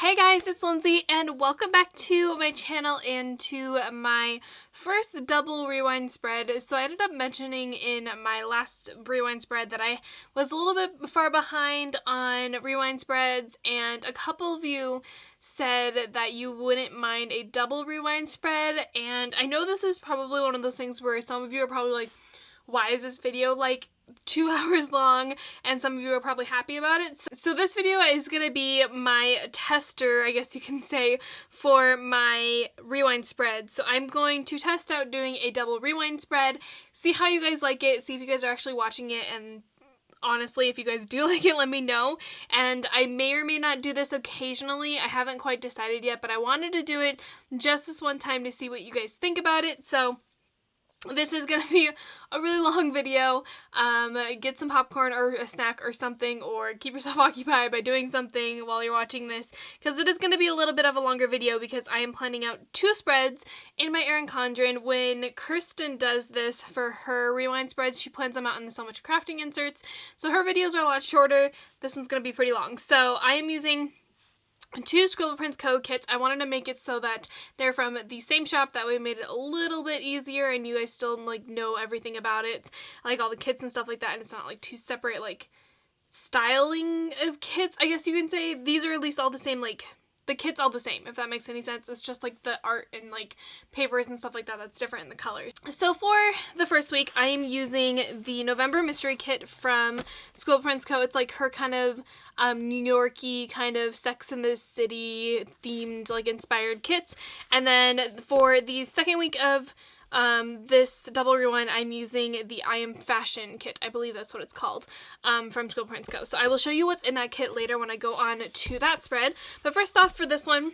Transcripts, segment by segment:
Hey guys, it's Lindsay and welcome back to my channel and to my first double rewind spread. So I ended up mentioning in my last rewind spread that I was a little bit far behind on rewind spreads, and a couple of you said that you wouldn't mind a double rewind spread, and I know this is probably one of those things where some of you are probably like, why is this video like 2 hours long, and some of you are probably happy about it. So this video is going to be my tester, I guess you can say, for my rewind spread. So I'm going to test out doing a double rewind spread, see how you guys like it, see if you guys are actually watching it, and honestly, if you guys do like it, let me know. And I may or may not do this occasionally. I haven't quite decided yet, but I wanted to do it just this one time to see what you guys think about it. So this is going to be a really long video. Get some popcorn or a snack or something, or keep yourself occupied by doing something while you're watching this, because it is going to be a little bit of a longer video because I am planning out 2 spreads in my Erin Condren. When Kirsten does this for her rewind spreads, she plans them out in the So Much Crafting inserts, so her videos are a lot shorter. This one's going to be pretty long. So I am using 2 Scribble Co. kits. I wanted to make it so that they're from the same shop. That way it made it a little bit easier and you guys still like know everything about it, like all the kits and stuff like that, and it's not like 2 separate like styling of kits, I guess you can say. These are at least all the same, like the kit's all the same, if that makes any sense. It's just like the art and like papers and stuff like that that's different in the colors. So for the first week, I am using the November mystery kit from Scribble Co. It's like her kind of New York-y kind of Sex and the City themed, like inspired kits. And then for the second week of this double rewind, I'm using the I Am Fashion kit. I believe that's what it's called, from Scribble Co. So I will show you what's in that kit later when I go on to that spread. But first off, for this one,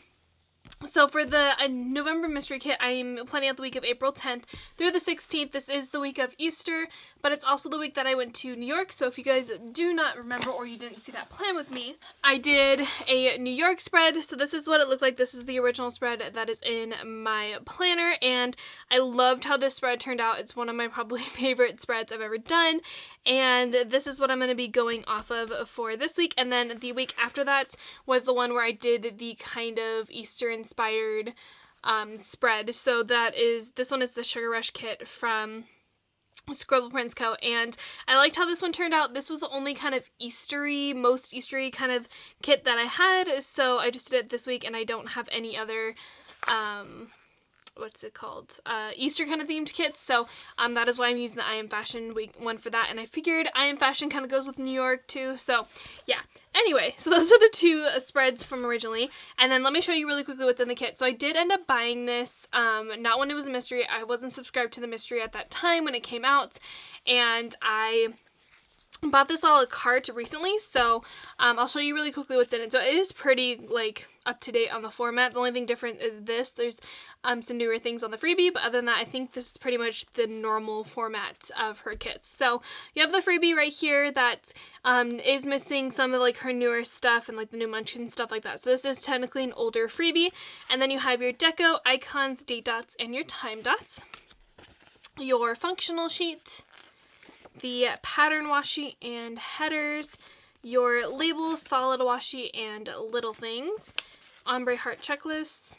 so for the November mystery kit, I'm planning out the week of April 10th through the 16th. This is the week of Easter, but it's also the week that I went to New York. So if you guys do not remember or you didn't see that plan with me, I did a New York spread. So this is what it looked like. This is the original spread that is in my planner, and I loved how this spread turned out. It's one of my probably favorite spreads I've ever done, and this is what I'm going to be going off of for this week. And then the week after that was the one where I did the kind of Easter inspired spread. So that is, this one is the Sugar Rush kit from Scribble Co. And I liked how this one turned out. This was the only kind of Eastery, most Eastery kind of kit that I had, so I just did it this week, and I don't have any other what's it called, Easter kind of themed kits, so that is why I'm using the I Am Fashion week one for that. And I figured I Am Fashion kind of goes with New York too, so yeah. Anyway, so those are the 2 spreads from originally, and then let me show you really quickly what's in the kit. So I did end up buying this, not when it was a mystery. I wasn't subscribed to the mystery at that time when it came out, and I bought this a la carte recently, so I'll show you really quickly what's in it. So it is pretty like up to date on the format. The only thing different is this. There's some newer things on the freebie, but other than that, I think this is pretty much the normal format of her kits. So you have the freebie right here that is missing some of like her newer stuff and like the new Mon-Tue and stuff like that. So this is technically an older freebie. And then you have your deco, icons, date dots, and your time dots. Your functional sheet, the pattern washi and headers, your labels, solid washi, and little things, ombre heart checklists,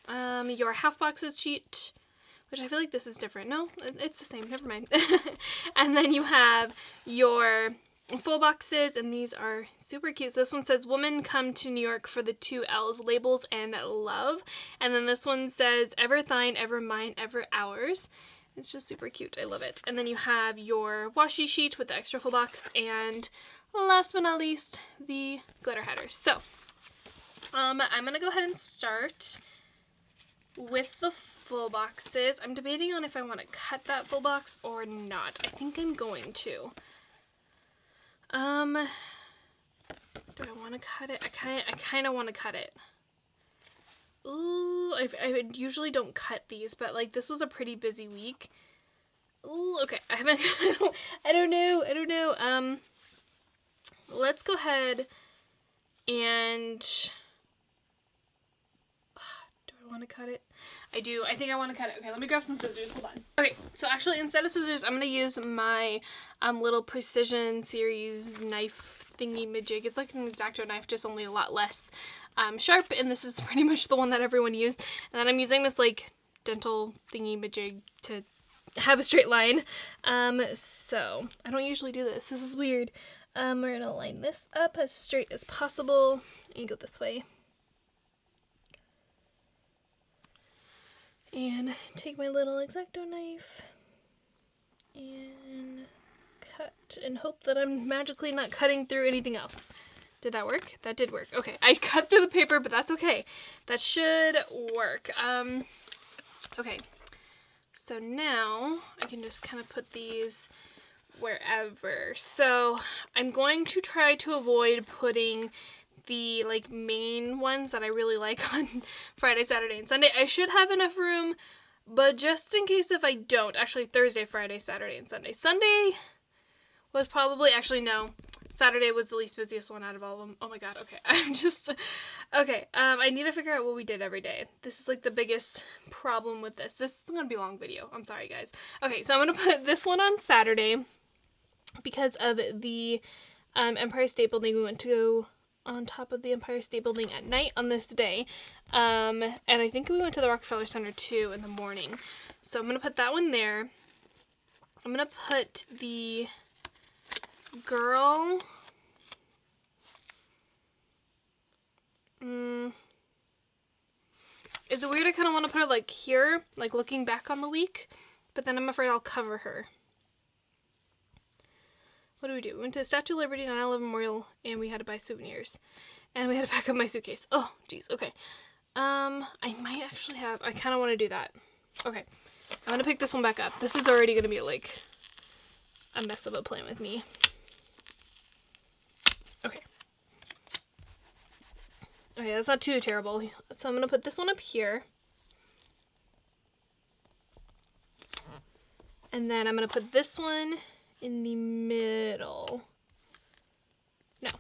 your half boxes sheet, which I feel like this is different. No, it's the same, never mind. And then you have your full boxes, and these are super cute. So this one says, "Woman come to New York for the 2 L's, labels and love." And then this one says, "Ever thine, ever mine, ever ours." It's just super cute. I love it. And then you have your washi sheet with the extra full box, and last but not least, the glitter headers. So I'm gonna go ahead and start with the full boxes. I'm debating on if I want to cut that full box or not. I think I'm going to. Do I want to cut it? I kind of want to cut it. Ooh, I usually don't cut these, but like this was a pretty busy week. Ooh, okay. I don't know. Let's go ahead and do I want to cut it? I do. I think I want to cut it. Okay, let me grab some scissors. Hold on. Okay, so actually instead of scissors, I'm going to use my little Precision Series knife thingy-majig. It's like an X-Acto knife, just only a lot less sharp, and this is pretty much the one that everyone used. And then I'm using this like dental thingy-majig to have a straight line. So I don't usually do this. This is weird. We're gonna line this up as straight as possible and go this way. And take my little X-Acto knife and cut and hope that I'm magically not cutting through anything else. Did that work? That did work. Okay, I cut through the paper, but that's okay. That should work. Okay, so now I can just kind of put these wherever. So I'm going to try to avoid putting the like main ones that I really like on Friday, Saturday, and Sunday. I should have enough room, but just in case if I don't, actually Thursday, Friday, Saturday, and Sunday. Sunday was probably, actually no, Saturday was the least busiest one out of all of them. Oh my god, okay. I need to figure out what we did every day. This is like the biggest problem with this. This is gonna be a long video. I'm sorry, guys. Okay, so I'm gonna put this one on Saturday because of the Empire State Building. We went to go on top of the Empire State Building at night on this day. And I think we went to the Rockefeller Center too in the morning. So I'm gonna put that one there. I'm gonna put the girl, is it weird? I kind of want to put her like here, like looking back on the week, but then I'm afraid I'll cover her. What do? We went to the Statue of Liberty, 9/11 Memorial, and we had to buy souvenirs. And we had to pack up my suitcase. Oh, jeez, okay. I might actually have, I kind of want to do that. Okay, I'm going to pick this one back up. This is already going to be like a mess of a plan with me. Okay. Okay, that's not too terrible. So I'm going to put this one up here. And then I'm going to put this one in the middle. No,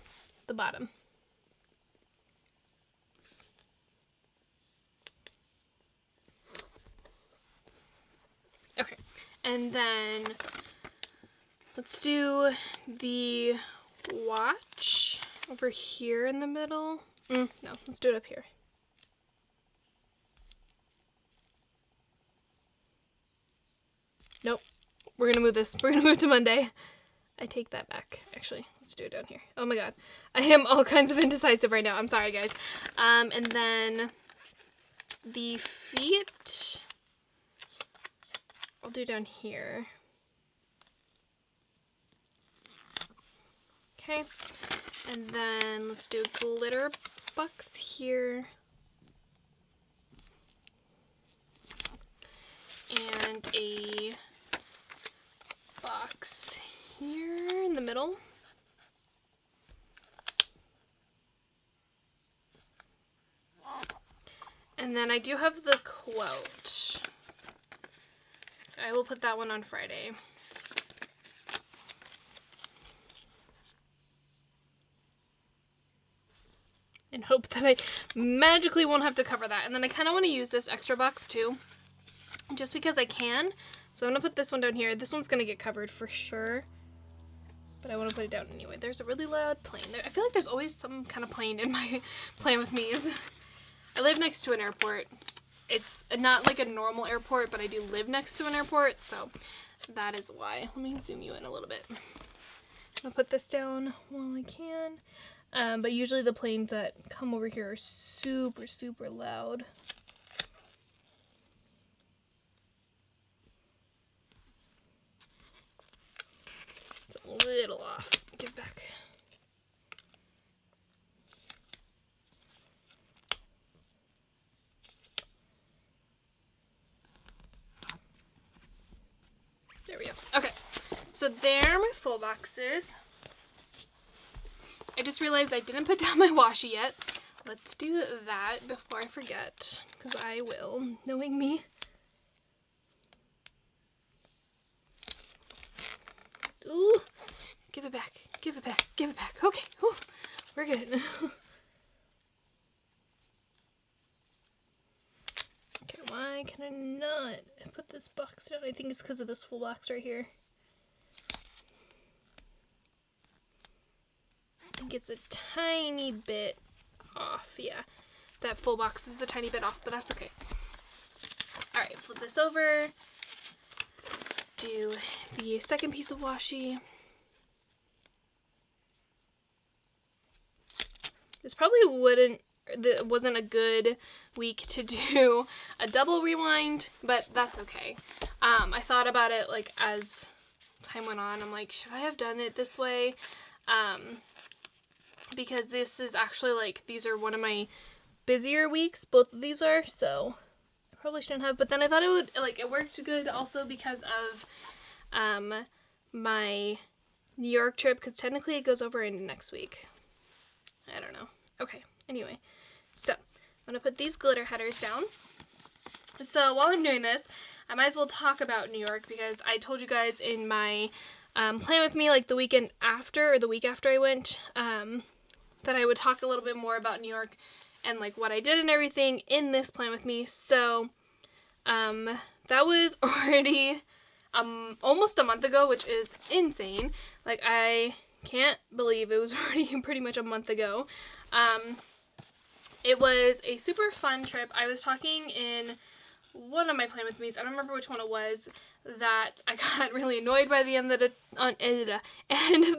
the bottom. Okay, and then let's do the watch over here in the middle. No, let's do it up here. Nope. We're gonna move this. We're gonna move to Monday. I take that back. Actually, let's do it down here. Oh my god. I am all kinds of indecisive right now. I'm sorry, guys. And then the feet, I'll do down here. Okay. And then let's do a glitter box here. And a box here in the middle. And then I do have the quote. So I will put that one on Friday. And hope that I magically won't have to cover that. And then I kind of want to use this extra box too, just because I can. So I'm going to put this one down here. This one's going to get covered for sure, but I want to put it down anyway. There's a really loud plane there. I feel like there's always some kind of plane in my plan with me. I live next to an airport. It's not like a normal airport, but I do live next to an airport, so that is why. Let me zoom you in a little bit. I'm going to put this down while I can. But usually the planes that come over here are super, super loud. It's a little off. Give back. There we go. Okay, so there are my full boxes. I just realized I didn't put down my washi yet. Let's do that before I forget, because I will, knowing me. Ooh, give it back, give it back, give it back. Okay, whew, we're good. Okay, why can I not put this box down? I think it's because of this full box right here. think it's a tiny bit off. Yeah, that full box is a tiny bit off, but that's okay. All right, flip this over. Do the second piece of washi. This probably wasn't a good week to do a double rewind, but that's okay. I thought about it like as time went on. I'm like, should I have done it this way? Because this is actually like, these are one of my busier weeks. Both of these are, so I probably shouldn't have. But then I thought it would, like, it worked good also because of my New York trip, because technically it goes over into next week. I don't know. Okay, anyway, so I'm gonna put these glitter headers down. So while I'm doing this, I might as well talk about New York, because I told you guys in my plan with me, like the weekend after, or the week after I went, that I would talk a little bit more about New York and like what I did and everything in this plan with me. So that was already almost a month ago, which is insane. Like, I can't believe it was already pretty much a month ago. It was a super fun trip. I was talking in one of my plan with me's, I don't remember which one it was, that I got really annoyed by the end of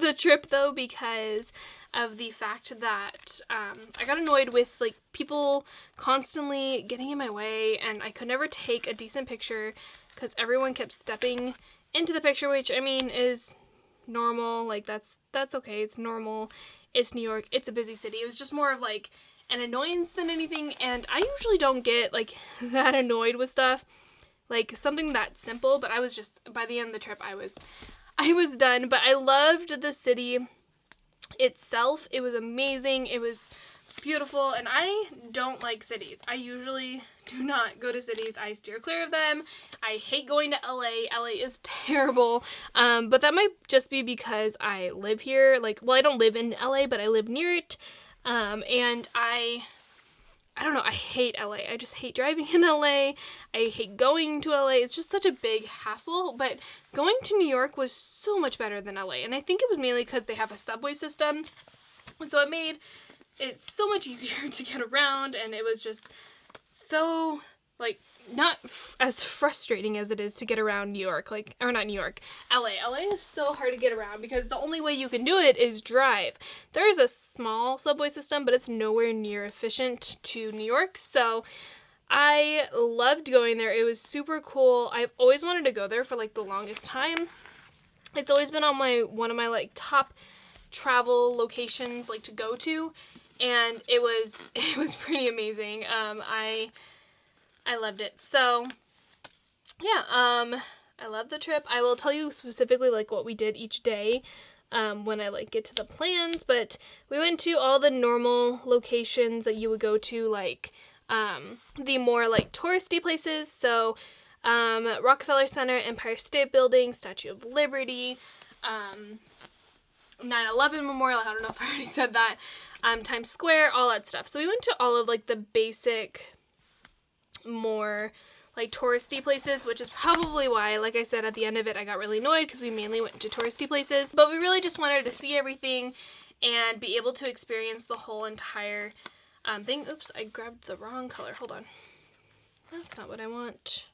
the trip though, because of the fact that I got annoyed with like people constantly getting in my way, and I could never take a decent picture because everyone kept stepping into the picture, which I mean is normal. Like that's okay, it's normal, it's New York, it's a busy city. It was just more of like an annoyance than anything, and I usually don't get like that annoyed with stuff like something that simple, but I was just, by the end of the trip I was done. But I loved the city itself. It was amazing, it was beautiful, and I don't like cities. I usually do not go to cities. I steer clear of them. I hate going to LA. LA is terrible. But that might just be because I live here. Like, well, I don't live in LA, but I live near it. And I don't know, I hate LA. I just hate driving in LA. I hate going to LA. It's just such a big hassle. But going to New York was so much better than LA. And I think it was mainly because they have a subway system. So it made it so much easier to get around. And it was just so, like, not as frustrating as it is to get around New York, like, or not New York, LA. LA is so hard to get around because the only way you can do it is drive. There is a small subway system, but it's nowhere near efficient to New York, so I loved going there. It was super cool. I've always wanted to go there for like the longest time. It's always been on one of my like top travel locations like to go to, and it was pretty amazing. I loved it. So yeah, I love the trip. I will tell you specifically like what we did each day when I like get to the plans, but we went to all the normal locations that you would go to, like the more like touristy places. So Rockefeller Center, Empire State Building, Statue of Liberty, 9/11 Memorial, I don't know if I already said that, Times Square, all that stuff. So we went to all of like the basic, more like touristy places, which is probably why, like I said, at the end of it I got really annoyed because we mainly went to touristy places, but we really just wanted to see everything and be able to experience the whole entire thing. Oops, I grabbed the wrong color. Hold on. That's not what I want.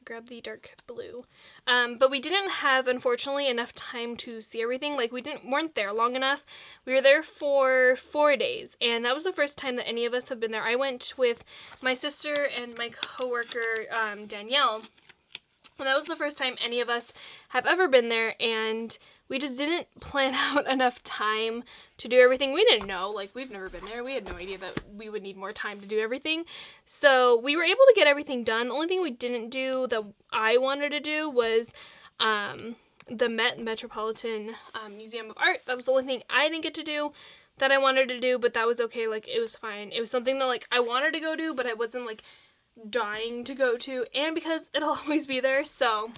Grab the dark blue. But we didn't have, unfortunately, enough time to see everything. Like, we weren't there long enough. We were there for 4 days, and that was the first time that any of us have been there. I went with my sister and my coworker, Danielle, and that was the first time any of us have ever been there, and we just didn't plan out enough time to do everything. We didn't know, like, we've never been there. We had no idea that we would need more time to do everything. So we were able to get everything done. The only thing we didn't do that I wanted to do was the Metropolitan Museum of Art. That was the only thing I didn't get to do that I wanted to do, but that was okay. Like, it was fine. It was something that, like, I wanted to go do, but I wasn't, like, dying to go to, and because it'll always be there. So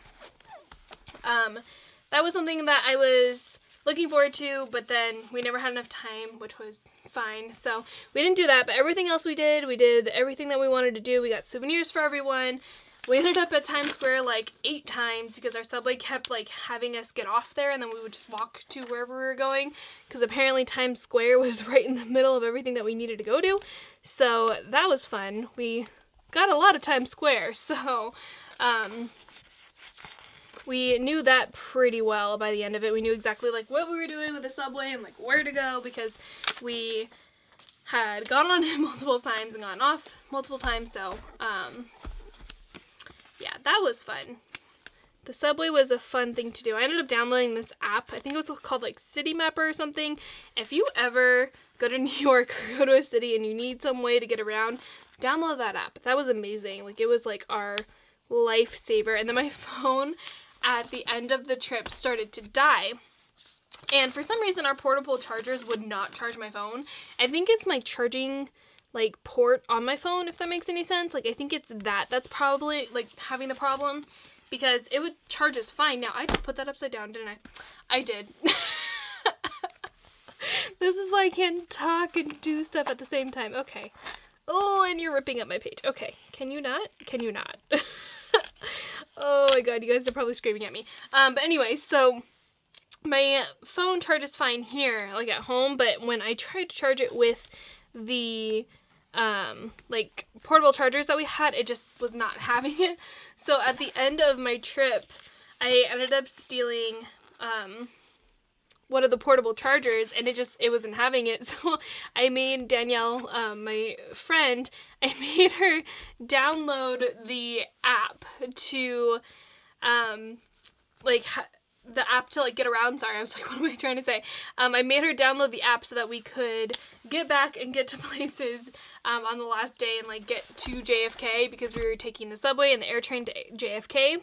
that was something that I was looking forward to, but then we never had enough time, which was fine. So we didn't do that, but everything else we did everything that we wanted to do. We got souvenirs for everyone. we ended up at Times Square like 8 times because our subway kept like having us get off there and then we would just walk to wherever we were going, because apparently Times Square was right in the middle of everything that we needed to go to. So that was fun. We got a lot of Times Square, so we knew that pretty well by the end of it. We knew exactly like what we were doing with the subway and like where to go, because we had gone on it multiple times and gotten off multiple times. So yeah, that was fun. The subway was a fun thing to do. I ended up downloading this app. I think it was called like City Mapper or something. If you ever go to New York or go to a city and you need some way to get around, download that app. That was amazing. Like, it was like our lifesaver. And then my phone at the end of the trip started to die. And for some reason, our portable chargers would not charge my phone. I think it's my charging like port on my phone, if that makes any sense. Like, I think it's that's probably like having the problem, because it would charge us fine. Now, I just put that upside down, didn't I? I did. This is why I can't talk and do stuff at the same time. Okay. Oh, and you're ripping up my page. Okay. Can you not? Can you not? Oh my god, you guys are probably screaming at me. But anyway, so my phone charges fine here, like at home, but when I tried to charge it with the like portable chargers that we had, it just was not having it. So at the end of my trip, I ended up stealing one of the portable chargers, and it wasn't having it. So I made Danielle, my friend, I made her download the app to the app to like get around. Sorry, I was like, what am I trying to say? I made her download the app so that we could get back and get to places on the last day and like get to JFK, because we were taking the subway and the air train to JFK.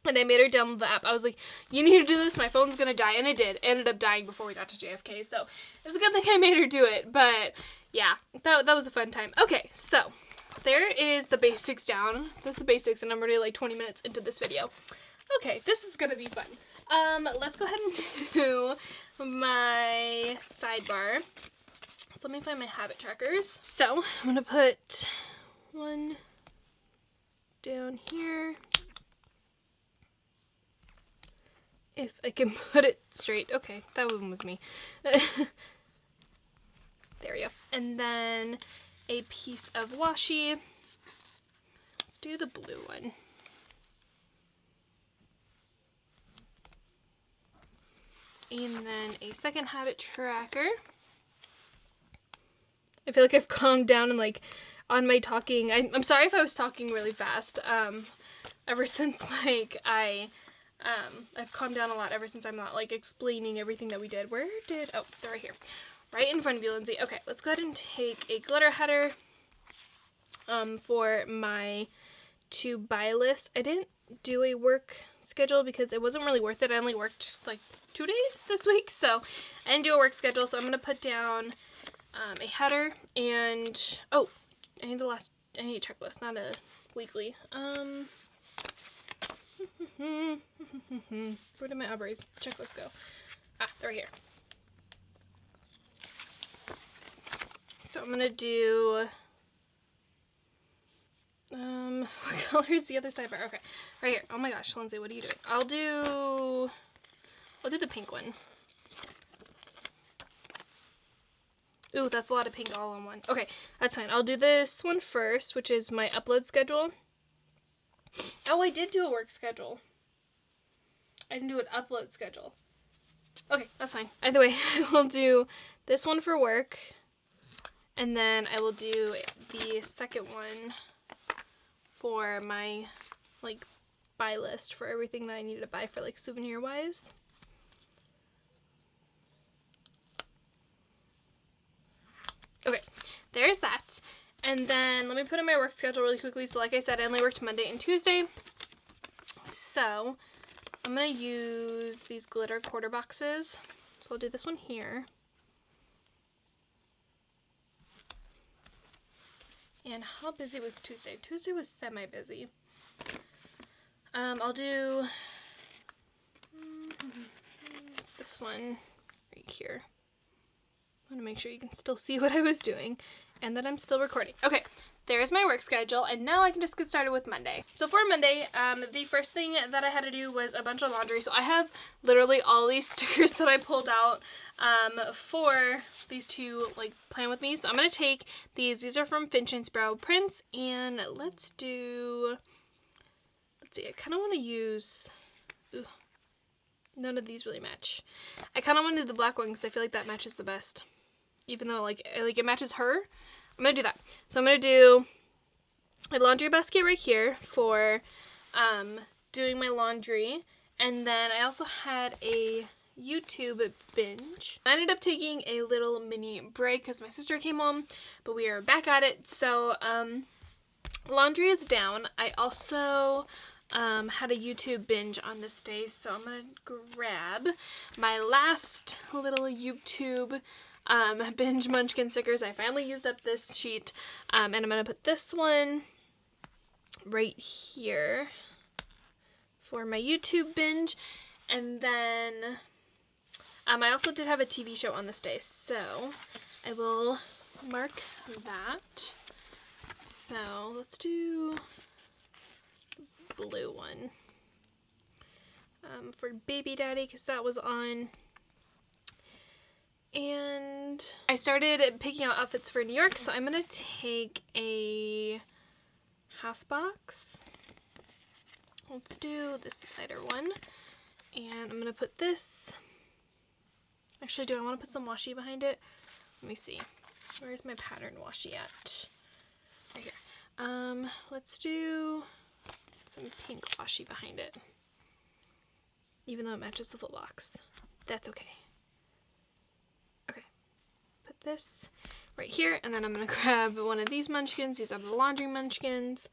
And I made her download the app. I was like, you need to do this, my phone's gonna die. And it did. It ended up dying before we got to JFK. So it was a good thing I made her do it. But yeah, that was a fun time. Okay, so there is the basics down. That's the basics, and I'm already like 20 minutes into this video. Okay, this is gonna be fun. Let's go ahead and do my sidebar. So let me find my habit trackers. So I'm gonna put one down here. If I can put it straight. Okay, that one was me. There we go. And then a piece of washi. Let's do the blue one. And then a second habit tracker. I feel like I've calmed down and like on my talking. I'm sorry if I was talking really fast. Ever since like I've calmed down a lot ever since I'm not like explaining everything that we did. Oh, they're right here. Right in front of you, Lindsay. Okay, let's go ahead and take a glitter header for my to buy list. I didn't do a work schedule because it wasn't really worth it. I only worked like 2 days this week, so I didn't do a work schedule. So I'm gonna put down a header and I need a checklist, not a weekly. Where did my Aubrey checklist go? They're right here. So I'm gonna do what color is the other sidebar? Okay, right here. Oh my gosh, Lindsay, what are you doing? I'll do the pink one. Ooh, that's a lot of pink all in one. Okay, that's fine. I'll do this one first, which is my upload schedule. Oh, I did do a work schedule. I didn't do an upload schedule. Okay, that's fine. Either way, I will do this one for work, and then I will do the second one for my like buy list for everything that I needed to buy for like souvenir wise. Okay, there's that. And then let me put in my work schedule really quickly. So like I said, I only worked Monday and Tuesday. So I'm going to use these glitter quarter boxes. So I'll do this one here. And how busy was Tuesday? Tuesday was semi-busy. I'll do this one right here. I want to make sure you can still see what I was doing. and that I'm still recording. Okay, there's my work schedule, and now I can just get started with Monday. So for Monday, the first thing that I had to do was a bunch of laundry. So I have literally all these stickers that I pulled out for these two, like, plan with me. So I'm going to take these are from Finch and Sprout prints, and let's see, I kind of want to use, none of these really match. I kind of want to do the black one because I feel like that matches the best. Even though, like it matches her, I'm going to do that. So I'm going to do a laundry basket right here for doing my laundry. And then I also had a YouTube binge. I ended up taking a little mini break because my sister came home, but we are back at it. So laundry is down. I also had a YouTube binge on this day, so I'm gonna grab my last little YouTube binge munchkin stickers. I finally used up this sheet, and I'm gonna put this one right here for my YouTube binge. And then I also did have a TV show on this day, so I will mark that. So let's do blue one for Baby Daddy, because that was on. And I started picking out outfits for New York, so I'm gonna take a half box. Let's do this lighter one, and I'm gonna put this. Actually, do I want to put some washi behind it? Let me see. Where's my pattern washi at? Right here. Let's do some pink washi behind it, even though it matches the full box. That's okay. Okay, put this right here, and then I'm gonna grab one of these munchkins. These are the laundry munchkins,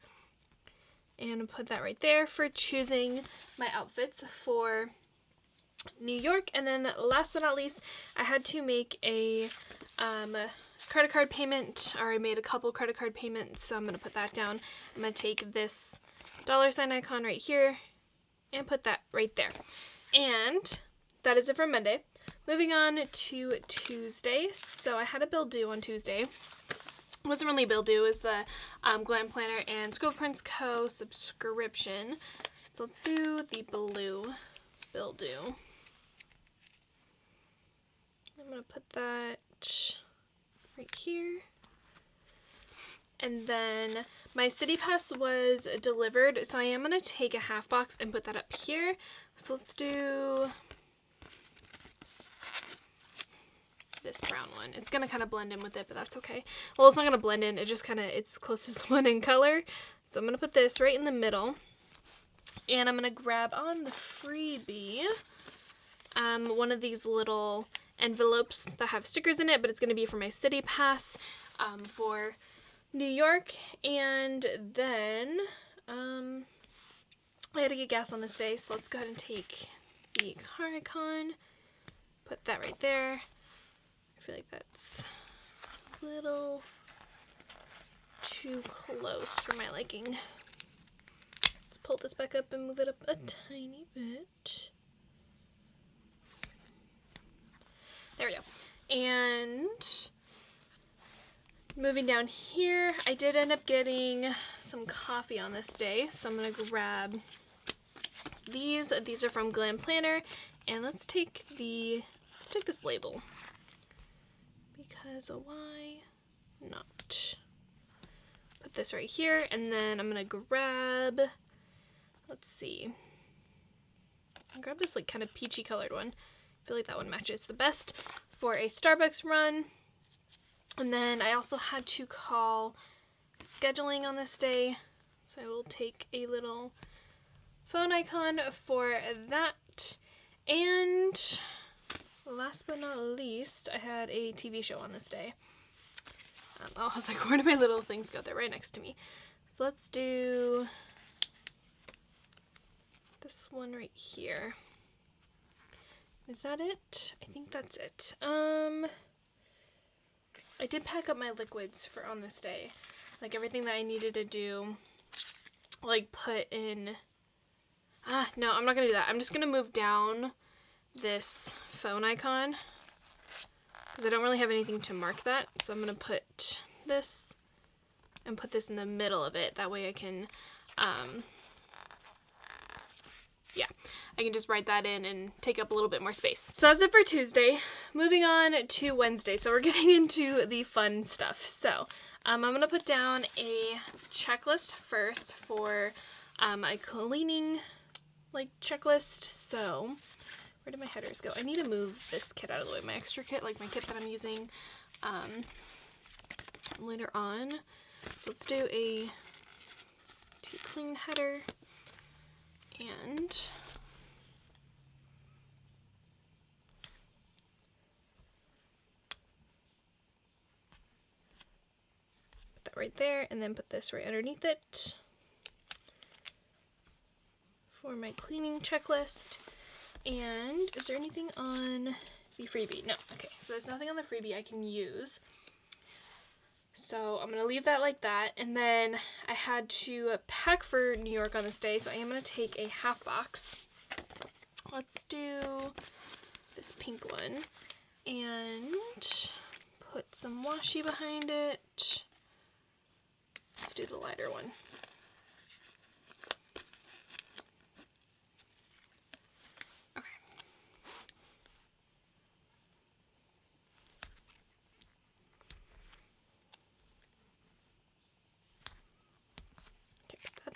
and put that right there for choosing my outfits for New York. And then last but not least, I had to make a credit card payment, or I made a couple credit card payments, so I'm gonna put that down. I'm gonna take this $ icon right here and put that right there. And that is it for Monday. Moving on to Tuesday. So I had a bill due on Tuesday. It wasn't really a bill due, it was the Glam Planner and Scribble Prints Co. subscription. So let's do the blue bill due. I'm going to put that right here. And then my City Pass was delivered, so I am going to take a half box and put that up here. So let's do this brown one. It's going to kind of blend in with it, but that's okay. Well, it's not going to blend in. It just kind of, it's closest one in color. So I'm going to put this right in the middle. And I'm going to grab on the freebie one of these little envelopes that have stickers in it, but it's going to be for my City Pass for New York. And then I had to get gas on this day, so let's go ahead and take the car icon, put that right there. I feel like that's a little too close for my liking. Let's pull this back up and move it up a tiny bit. There we go. And moving down here, I did end up getting some coffee on this day, so I'm going to grab these. These are from Glam Planner, and let's take this label, because why not? Put this right here, and then I'm going to grab, let's see, I'll grab this like kind of peachy colored one. I feel like that one matches the best for a Starbucks run. And then I also had to call scheduling on this day, so I will take a little phone icon for that. And last but not least, I had a TV show on this day. I was like, where do my little things go? They're right next to me. So let's do this one right here. Is that it? I think that's it. I did pack up my liquids for on this day. Like everything that I needed to do, like put in. No, I'm not gonna do that. I'm just gonna move down this phone icon because I don't really have anything to mark that. So I'm gonna put this and put this in the middle of it. That way I can, yeah, I can just write that in and take up a little bit more space. So that's it for Tuesday. Moving on to Wednesday. So we're getting into the fun stuff. So I'm going to put down a checklist first for my cleaning checklist. So where did my headers go? I need to move this kit out of the way. My extra kit, like my kit that I'm using later on. So let's do a to clean header and put that right there, and then put this right underneath it for my cleaning checklist. And is there anything on the freebie? No. Okay, so there's nothing on the freebie I can use. So I'm going to leave that like that. And then I had to pack for New York on this day, so I am going to take a half box. Let's do this pink one and put some washi behind it. Let's do the lighter one.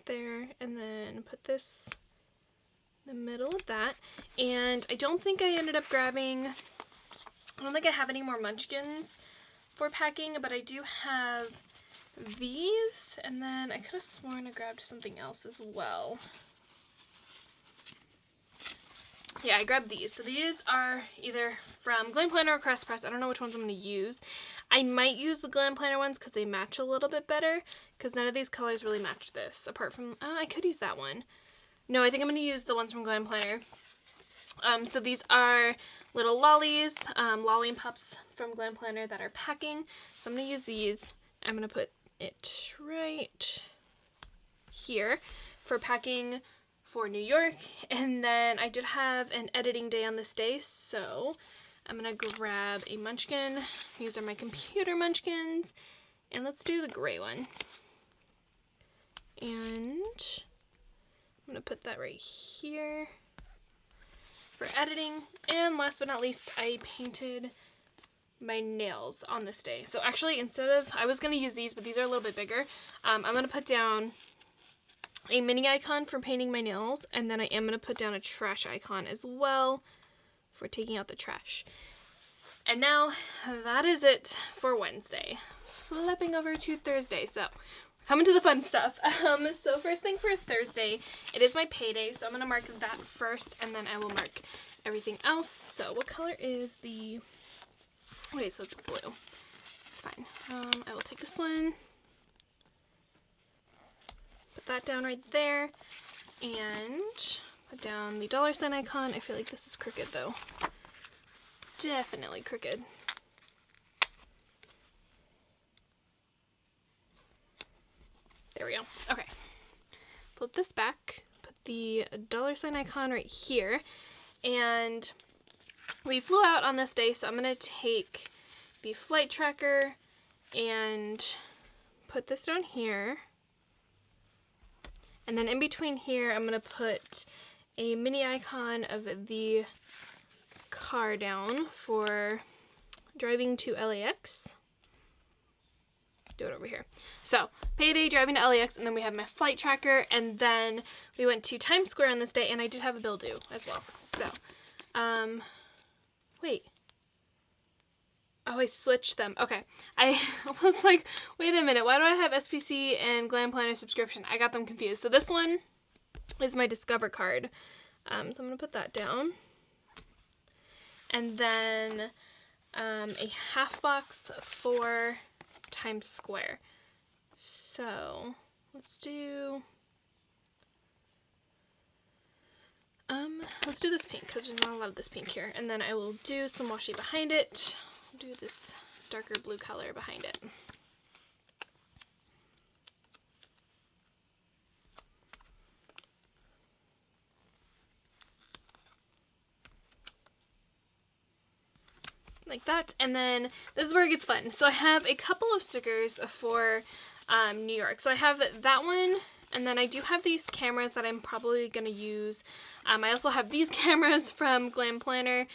There, and then put this in the middle of that. And I don't think I ended up grabbing, I don't think I have any more munchkins for packing, but I do have these, and then I could have sworn I grabbed something else as well. Yeah, I grabbed these. So these are either from Glam Planner or Crest Press. I don't know which ones I'm going to use. I might use the Glam Planner ones because they match a little bit better, because none of these colors really match this, apart from, I could use that one. No, I think I'm going to use the ones from Glam Planner. So these are little lollies, lollipops from Glam Planner that are packing. So I'm going to use these. I'm going to put it right here for packing for New York. And then I did have an editing day on this day, so I'm going to grab a munchkin. These are my computer munchkins. And let's do the gray one. And I'm going to put that right here for editing. And last but not least, I painted my nails on this day. So actually, instead of, I was going to use these, but these are a little bit bigger. I'm going to put down a mini icon for painting my nails. And then I am going to put down a trash icon as well for taking out the trash. And now that is it for Wednesday. Flipping over to Thursday. So coming to the fun stuff. So first thing for Thursday, it is my payday. So I'm going to mark that first, and then I will mark everything else. So what color is the, okay, so it's blue. It's fine. I will take this one, put that down right there, and put down the $sign icon. I feel like this is crooked though. Definitely crooked. There we go. Okay. Flip this back. Put the $sign icon right here. And we flew out on this day, so I'm going to take the flight tracker and put this down here. And then in between here, I'm going to put a mini icon of the car down for driving to LAX. Do it over here. So payday, driving to LAX, and then we have my flight tracker, and then we went to Times Square on this day, and I did have a bill due as well. So wait, oh, I switched them. Okay, I was like, wait a minute, why do I have SPC and Glam Planner subscription? I got them confused. So this one is my Discover card. So I'm gonna put that down. And then a half box for Times Square. So let's do this pink, because there's not a lot of this pink here. And then I will do some washi behind it. I'll do this darker blue color behind it. like that. And then this is where it gets fun. So I have a couple of stickers for New York. So I have that one, and then I do have these cameras that I'm probably going to use. I also have these cameras from Glam Planner,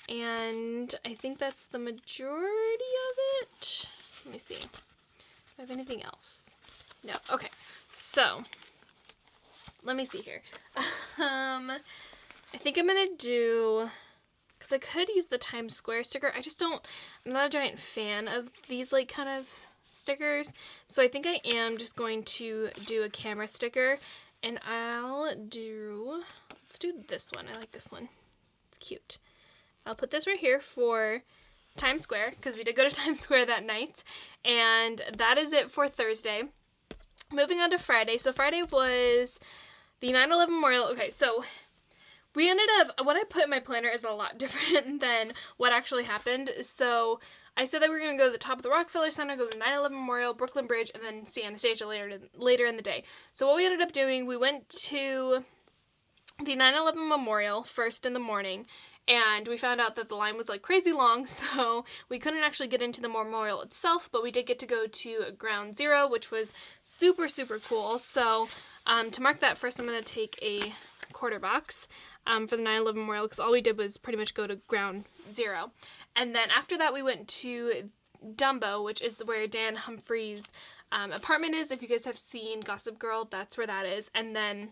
and I think that's the majority of it. Let me see. Do I have anything else? No. Okay. So, let me see here. I think I'm going to do, because I could use the Times Square sticker. I'm not a giant fan of these like kind of stickers. So I think I am just going to do a camera sticker, and let's do this one. I like this one. It's cute. I'll put this right here for Times Square, because we did go to Times Square that night. And that is it for Thursday. Moving on to Friday. So Friday was the 9/11 Memorial. Okay, so we ended up, what I put in my planner is a lot different than what actually happened. So I said that we were going to go to the top of the Rockefeller Center, go to the 9/11 Memorial, Brooklyn Bridge, and then see Anastasia later in the day. So what we ended up doing, we went to the 9/11 Memorial first in the morning, and we found out that the line was like crazy long, so we couldn't actually get into the memorial itself, but we did get to go to Ground Zero, which was super, super cool. So to mark that, first I'm going to take a quarter box for the 9/11 Memorial, because all we did was pretty much go to Ground Zero. And then after that, we went to Dumbo, which is where Dan Humphrey's apartment is. If you guys have seen Gossip Girl, that's where that is. And then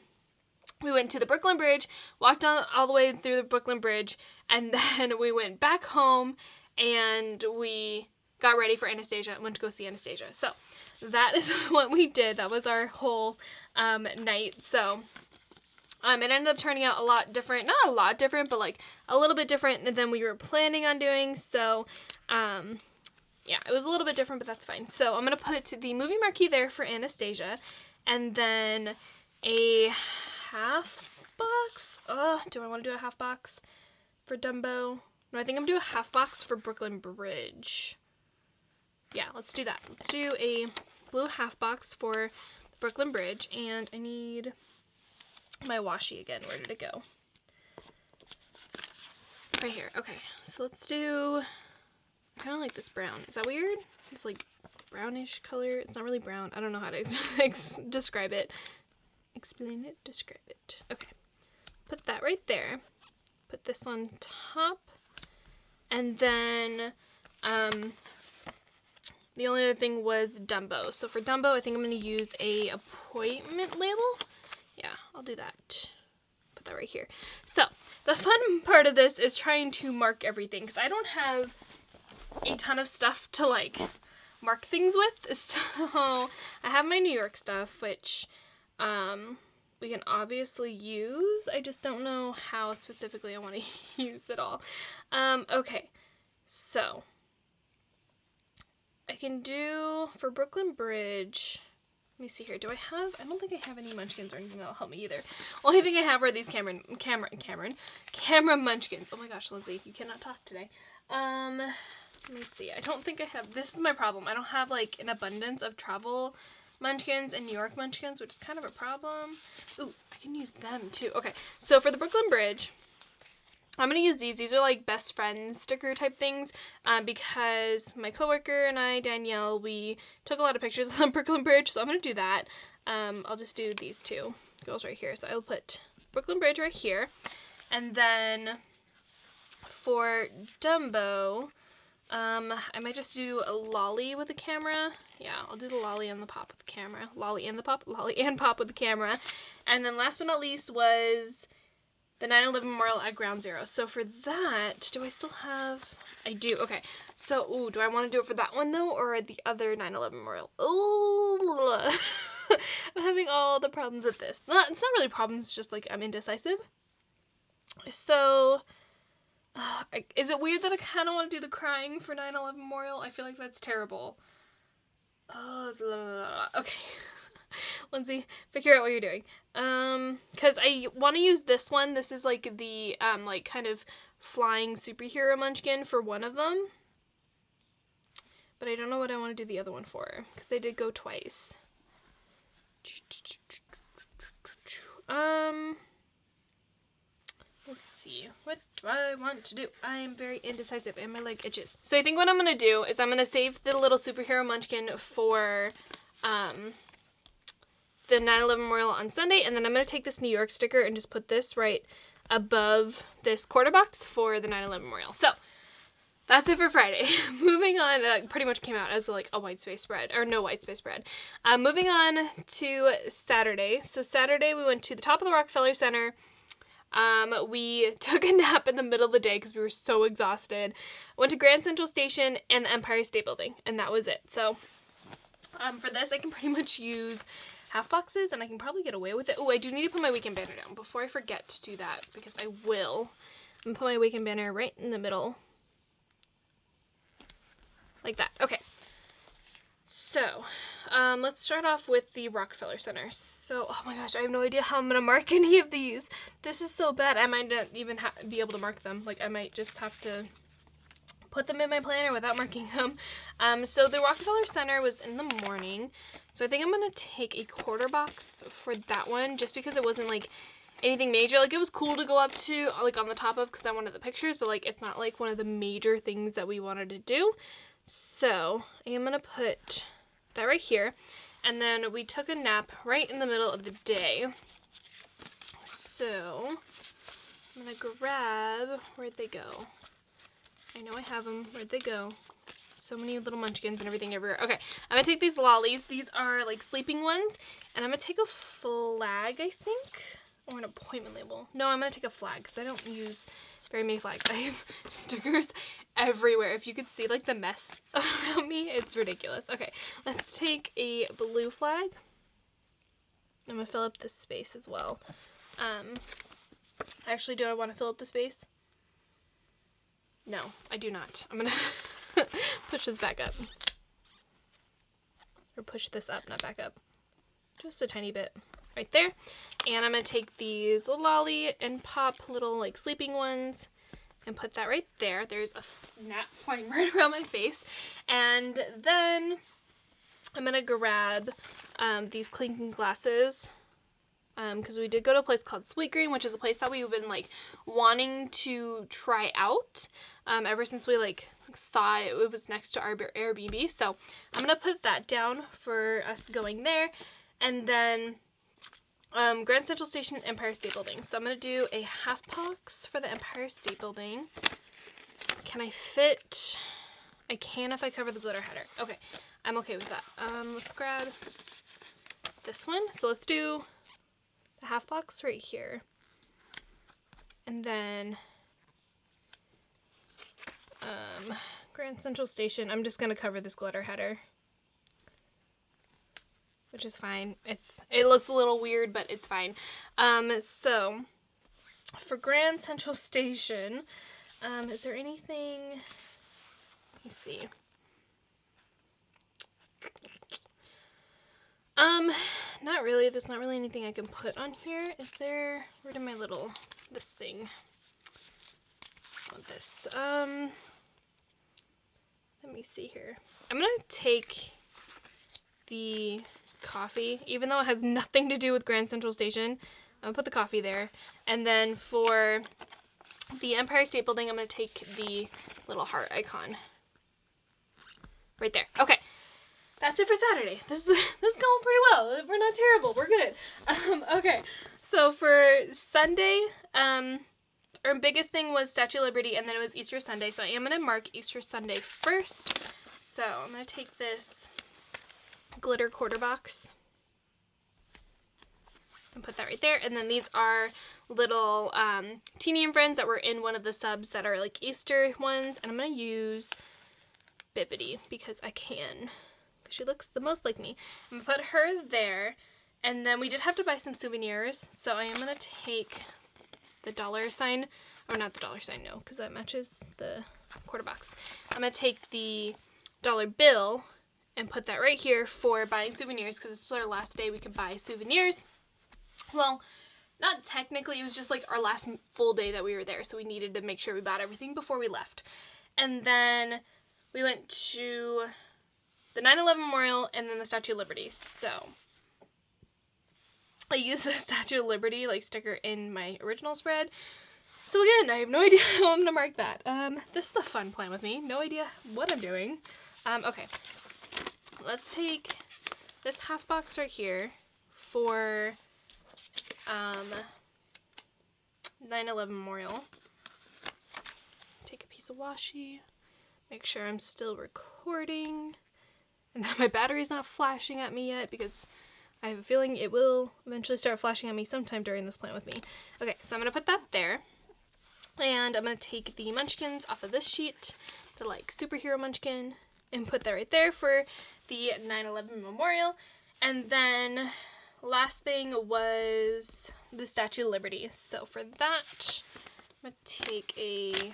we went to the Brooklyn Bridge, walked all the way through the Brooklyn Bridge, and then we went back home and we got ready for Anastasia and went to go see Anastasia. So that is what we did. That was our whole night. So it ended up turning out a lot different. Not a lot different, but like a little bit different than we were planning on doing. So yeah, it was a little bit different, but that's fine. So I'm going to put the movie marquee there for Anastasia, and then a half box. Do I want to do a half box for Dumbo? No, I think I'm going to do a half box for Brooklyn Bridge. Yeah, let's do that. Let's do a blue half box for the Brooklyn Bridge, and I need my washi again. Where did it go? Right here. Okay, so let's do, I kind of like this brown. Is that weird? It's like brownish color. It's not really brown. I don't know how to describe it. Explain it, describe it. Okay, put that right there. Put this on top. And then the only other thing was Dumbo. So for Dumbo, I think I'm going to use a appointment label. Yeah, I'll do that. Put that right here. So the fun part of this is trying to mark everything, because I don't have a ton of stuff to like mark things with. So I have my New York stuff, which we can obviously use. I just don't know how specifically I want to use it all. Okay, so I can do for Brooklyn Bridge. Let me see here. I don't think I have any munchkins or anything that'll help me either. Only thing I have are these camera munchkins. Oh my gosh, Lindsay, you cannot talk today. Let me see. I don't think I have, this is my problem. I don't have like an abundance of travel munchkins and New York munchkins, which is kind of a problem. Ooh, I can use them too. Okay, so for the Brooklyn Bridge, I'm going to use these. These are like best friends sticker type things because my coworker and I, Danielle, we took a lot of pictures on Brooklyn Bridge, so I'm going to do that. I'll just do these two girls right here. So I'll put Brooklyn Bridge right here. And then for Dumbo, I might just do a lolly with the camera. Yeah, I'll do the lolly and the pop with the camera. Lolly and pop with the camera. And then last but not least was the 9/11 Memorial at Ground Zero. So for that, do I still have, I do, okay. So, ooh, do I want to do it for that one though, or the other 9/11 Memorial? Ooh, I'm having all the problems with this. It's not really problems, it's just like I'm indecisive. So, is it weird that I kind of want to do the crying for 9/11 Memorial? I feel like that's terrible. Okay. Lindsay, figure out what you're doing. Because I want to use this one. This is like the, like kind of flying superhero munchkin for one of them. But I don't know what I want to do the other one for, because I did go twice. Let's see. What do I want to do? I am very indecisive and my leg itches. So I think what I'm going to do is I'm going to save the little superhero munchkin for the 9/11 memorial on Sunday, and then I'm going to take this New York sticker and just put this right above this quarter box for the 9/11 memorial. So that's it for Friday. Moving on, pretty much came out as like a white space spread, or no white space spread. Moving on to Saturday. So Saturday we went to the top of the Rockefeller Center. We took a nap in the middle of the day because we were so exhausted. Went to Grand Central Station and the Empire State Building, and that was it. So for this, I can pretty much use half boxes, and I can probably get away with it. Oh, I do need to put my weekend banner down before I forget to do that, because I will. I'm going to put my weekend banner right in the middle. Like that. Okay. So, let's start off with the Rockefeller Center. So, oh my gosh, I have no idea how I'm going to mark any of these. This is so bad. I might not even be able to mark them. Like, I might just have to put them in my planner without marking them. So the Rockefeller Center was in the morning. So I think I'm going to take a quarter box for that one, just because it wasn't like anything major. Like, it was cool to go up to, like, on the top of, because I wanted the pictures, but like, it's not like one of the major things that we wanted to do. So I am going to put that right here. And then we took a nap right in the middle of the day. So I'm going to grab, where'd they go? I know I have them. Where'd they go? So many little munchkins and everything everywhere. Okay, I'm going to take these lollies. These are like sleeping ones. And I'm going to take a flag, I think. Or an appointment label. No, I'm going to take a flag because I don't use very many flags. I have stickers everywhere. If you could see like the mess around me, it's ridiculous. Okay, let's take a blue flag. I'm going to fill up this space as well. Actually, do I want to fill up the space? No, I do not. I'm going to push this back up. Or push this up, not back up. Just a tiny bit. Right there. And I'm going to take these lolly and pop little like sleeping ones and put that right there. There's a gnat flying right around my face. And then I'm going to grab these clinking glasses. Because we did go to a place called Sweet Green, which is a place that we've been like wanting to try out ever since we like saw it was next to our Airbnb. So I'm gonna put that down for us going there, and then Grand Central Station, Empire State Building. So I'm gonna do a half box for the Empire State Building. Can I fit? I can if I cover the glitter header. Okay, I'm okay with that. Let's grab this one. So let's do the half box right here. And then Grand Central Station, I'm just gonna cover this glitter header, which is fine. It looks a little weird, but it's fine. So for Grand Central Station, is there anything? Let me see. Not really. There's not really anything I can put on here. Is there? Where did my little this thing? I want this. Let me see here. I'm gonna take the coffee, even though it has nothing to do with Grand Central Station. I'm gonna put the coffee there, and then for the Empire State Building, I'm gonna take the little heart icon right there. Okay. That's it for Saturday. This is going pretty well. We're not terrible. We're good. Okay. So for Sunday, our biggest thing was Statue of Liberty, and then it was Easter Sunday. So I am going to mark Easter Sunday first. So I'm going to take this glitter quarter box and put that right there. And then these are little Teeny and Friends that were in one of the subs that are like Easter ones. And I'm going to use Bibbidi because I can. She looks the most like me. I'm going to put her there. And then we did have to buy some souvenirs. So I am going to take the dollar sign. Or not the dollar sign, no. Because that matches the quarter box. I'm going to take the dollar bill and put that right here for buying souvenirs. Because this was our last day we could buy souvenirs. Well, not technically. It was just like our last full day that we were there. So we needed to make sure we bought everything before we left. And then we went to the 9/11 Memorial, and then the Statue of Liberty. So I used the Statue of Liberty like sticker in my original spread, So again, I have no idea how I'm gonna mark that. This is the fun plan with me. No idea what I'm doing. Okay. Let's take this half box right here for 9/11 Memorial. Take a piece of washi. Make sure I'm still recording. And that my battery's not flashing at me yet, because I have a feeling it will eventually start flashing at me sometime during this plan with me. Okay, so I'm going to put that there. And I'm going to take the munchkins off of this sheet, the like superhero munchkin, and put that right there for the 9/11 Memorial. And then last thing was the Statue of Liberty. So for that, I'm going to take a...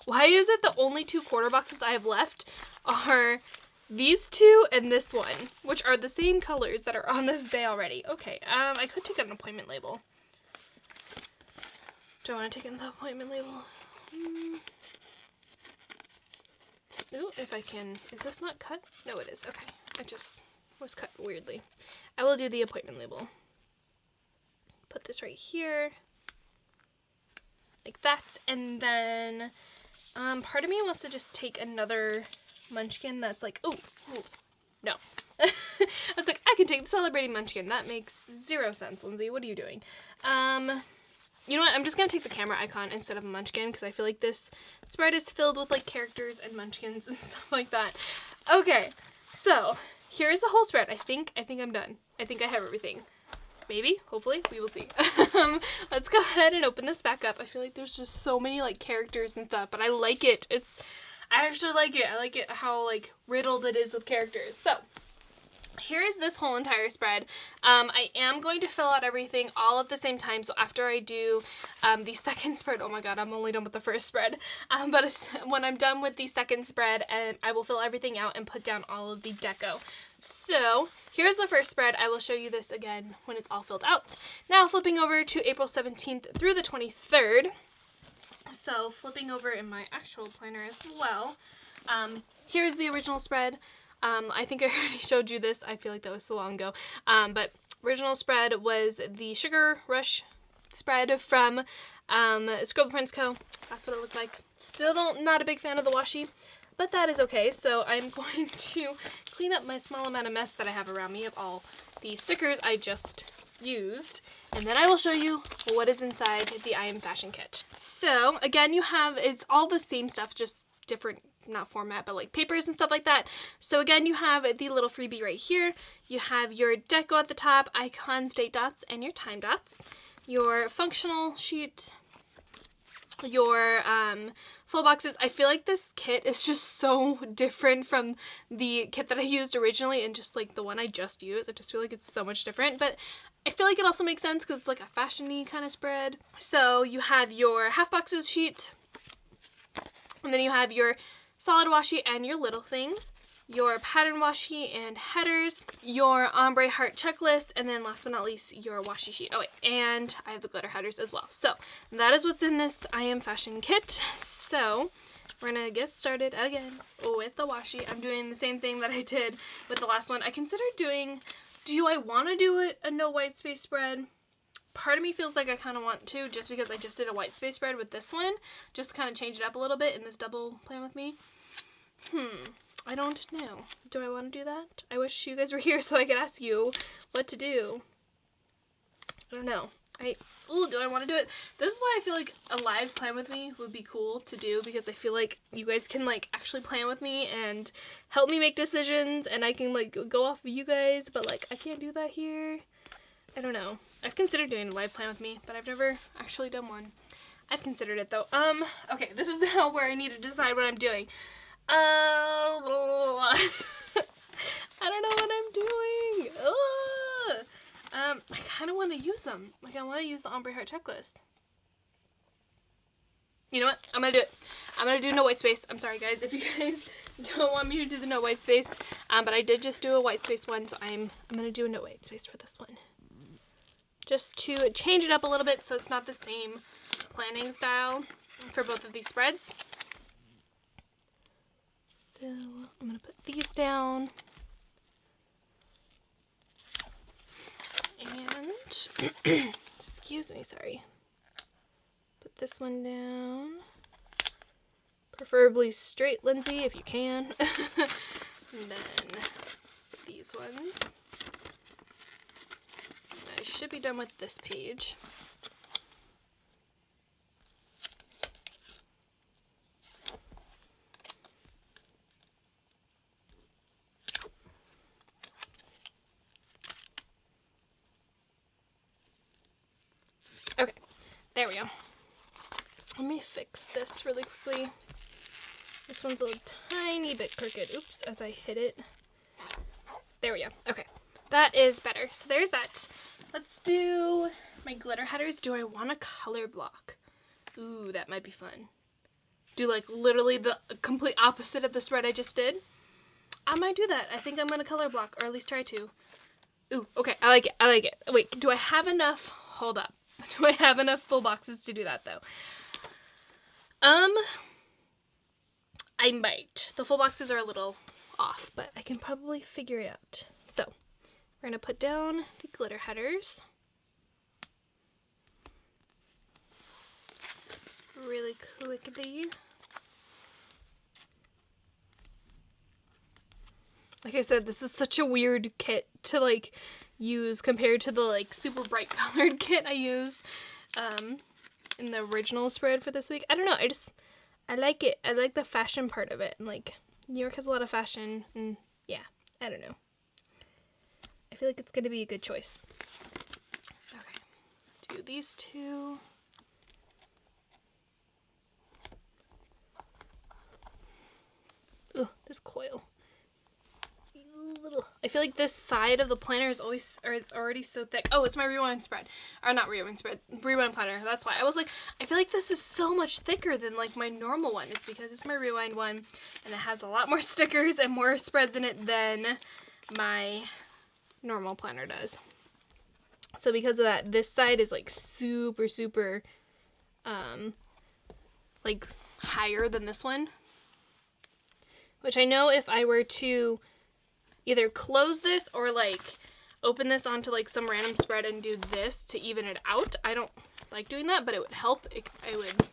Why is it the only 2 quarter boxes I have left are these 2 and this one, which are the same colors that are on this day already? Okay, I could take an appointment label. Do I want to take in the appointment label? Ooh, if I can. Is this not cut? No, it is. Okay. It just was cut weirdly. I will do the appointment label. Put this right here. Like that. And then part of me wants to just take another munchkin that's like, ooh, no. I was like, I can take the celebrating munchkin. That makes 0 sense, Lindsay. What are you doing? You know what? I'm just going to take the camera icon instead of a munchkin, because I feel like this spread is filled with like characters and munchkins and stuff like that. Okay, so here's the whole spread. I think I'm done. I think I have everything. Maybe, hopefully, we will see. Let's go ahead and open this back up. I feel like there's just so many like characters and stuff, but I like it. I actually like it. I like it how like riddled it is with characters. So here is this whole entire spread. I am going to fill out everything all at the same time. So after I do the second spread, oh my god, I'm only done with the first spread. But when I'm done with the second spread, and I will fill everything out and put down all of the deco. So here's the first spread. I will show you this again when it's all filled out. Now flipping over to April 17th through the 23rd. So flipping over in my actual planner as well. Here's the original spread. I think I already showed you this. I feel like that was so long ago. But original spread was the Sugar Rush spread from Scribble Prints Co. That's what it looked like. Still not a big fan of the washi, but that is okay. So I'm going to clean up my small amount of mess that I have around me of all the stickers I just used, and then I will show you what is inside the I Am Fashion kit. So again, it's all the same stuff, just different, not format, but like papers and stuff like that. So again, you have the little freebie right here. You have your deco at the top, icons, date dots, and your time dots. Your functional sheet, your full boxes. I feel like this kit is just so different from the kit that I used originally and just like the one I just used. I just feel like it's so much different, but I feel like it also makes sense because it's like a fashion-y kind of spread. So you have your half boxes sheet, and then you have your solid washi and your little things, your pattern washi and headers, your ombre heart checklist, and then last but not least, your washi sheet. Oh wait, and I have the glitter headers as well. So that is what's in this I Am Fashion kit. So we're gonna get started again with the washi. I'm doing the same thing that I did with the last one. I considered doing, do I want to do a no white space spread? Part of me feels like I kind of want to, just because I just did a white space spread with this one, just to kind of change it up a little bit in this double plan with me. I don't know. Do I want to do that? I wish you guys were here so I could ask you what to do. I don't know. Do I want to do it? This is why I feel like a live plan with me would be cool to do, because I feel like you guys can like actually plan with me and help me make decisions, and I can like go off of you guys, but like I can't do that here. I don't know. I've considered doing a live plan with me, but I've never actually done one. I've considered it though. Okay, this is now where I need to decide what I'm doing. I don't know what I'm doing. I kind of want to use them. Like, I want to use the ombre heart checklist. You know what? I'm going to do it. I'm going to do no white space. I'm sorry, guys, if you guys don't want me to do the no white space. But I did just do a white space one, so I'm going to do a no white space for this one. Just to change it up a little bit so it's not the same planning style for both of these spreads. So I'm going to put these down. And, excuse me, sorry. Put this one down. Preferably straight, Lindsey, if you can. And then these ones. I should be done with this page. Okay, there we go. Let me fix this really quickly. This one's a tiny bit crooked. Oops, as I hit it. There we go. Okay, that is better. So there's that. Let's do my glitter headers. Do I want a color block? Ooh, that might be fun. Do like literally the complete opposite of the spread I just did. I might do that. I think I'm gonna color block, or at least try to. Ooh, okay, I like it. I like it. Wait, do I have enough? Hold up. Do I have enough full boxes to do that though? I might. The full boxes are a little off, but I can probably figure it out. So, we're gonna put down the glitter headers. Really quickly. Like I said, this is such a weird kit to like use compared to the like super bright colored kit I used in the original spread for this week. I don't know, I like it. I like the fashion part of it. And like New York has a lot of fashion, and yeah, I don't know. I feel like it's gonna be a good choice. Okay, do these two. Ugh, this coil. I feel like this side of the planner is already so thick. Oh, it's my rewind spread. Or not rewind spread, rewind planner. That's why. I was like, I feel like this is so much thicker than like my normal one. It's because it's my rewind one and it has a lot more stickers and more spreads in it than my normal planner does. So because of that, this side is like super, super like higher than this one. Which I know if I were to either close this or like open this onto like some random spread and do this to even it out. I don't like doing that, but it would help. It would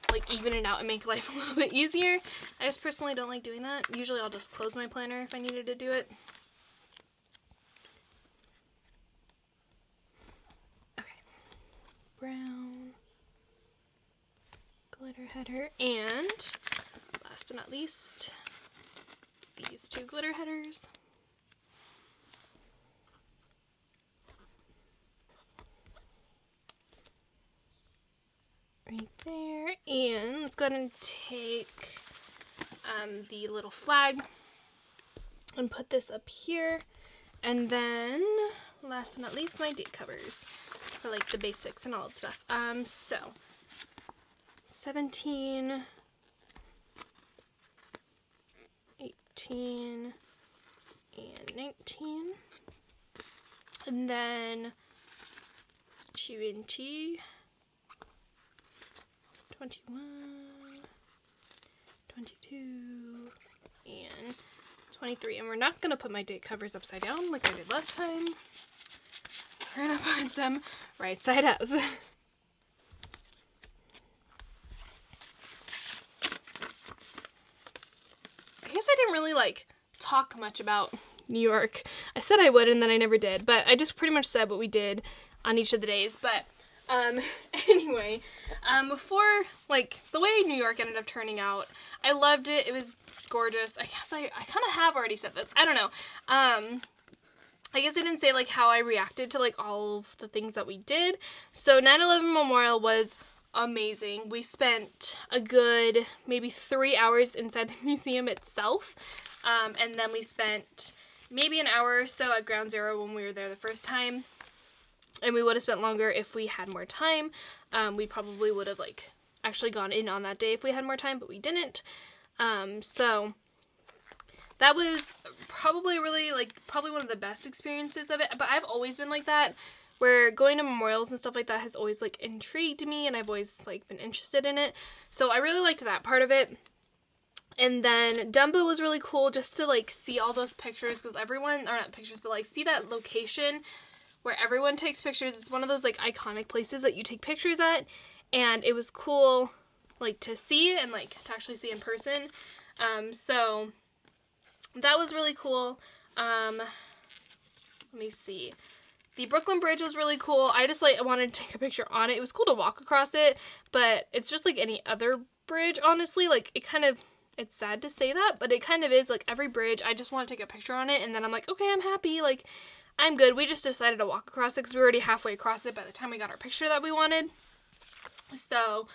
like even it out and make life a little bit easier. I just personally don't like doing that. Usually I'll just close my planner if I needed to do it. Okay. Brown glitter header, and last but not least, these two glitter headers. Right there, and let's go ahead and take the little flag and put this up here, and then last but not least, my date covers for like the basics and all that stuff. So 17, 18, and 19, and then 20, 21, 22, and 23. And we're not going to put my date covers upside down like I did last time. We're going to put them right side up. I guess I didn't really like talk much about New York. I said I would and then I never did, but I just pretty much said what we did on each of the days. But anyway, before, like, the way New York ended up turning out, I loved it. It was gorgeous. I guess I kind of have already said this. I don't know. I guess I didn't say, like, how I reacted to, like, all of the things that we did. So 9/11 Memorial was amazing. We spent a good maybe 3 hours inside the museum itself. And then we spent maybe an hour or so at Ground Zero when we were there the first time. And we would have spent longer if we had more time. We probably would have like actually gone in on that day if we had more time, but we didn't. So that was probably really like probably one of the best experiences of it. But I've always been like that, where going to memorials and stuff like that has always like intrigued me, and I've always like been interested in it. So I really liked that part of it. And then Dumbo was really cool just to like see all those pictures, because everyone, or not pictures, but like see that location where everyone takes pictures. It's one of those like iconic places that you take pictures at, and it was cool, like, to see and, like, to actually see in person. So that was really cool. Let me see. The Brooklyn Bridge was really cool. I just, like, wanted to take a picture on it. It was cool to walk across it, but it's just like any other bridge, honestly. Like, it's sad to say that, but it kind of is. Like, every bridge, I just want to take a picture on it, and then I'm like, okay, I'm happy. Like, I'm good. We just decided to walk across it because we were already halfway across it by the time we got our picture that we wanted. So,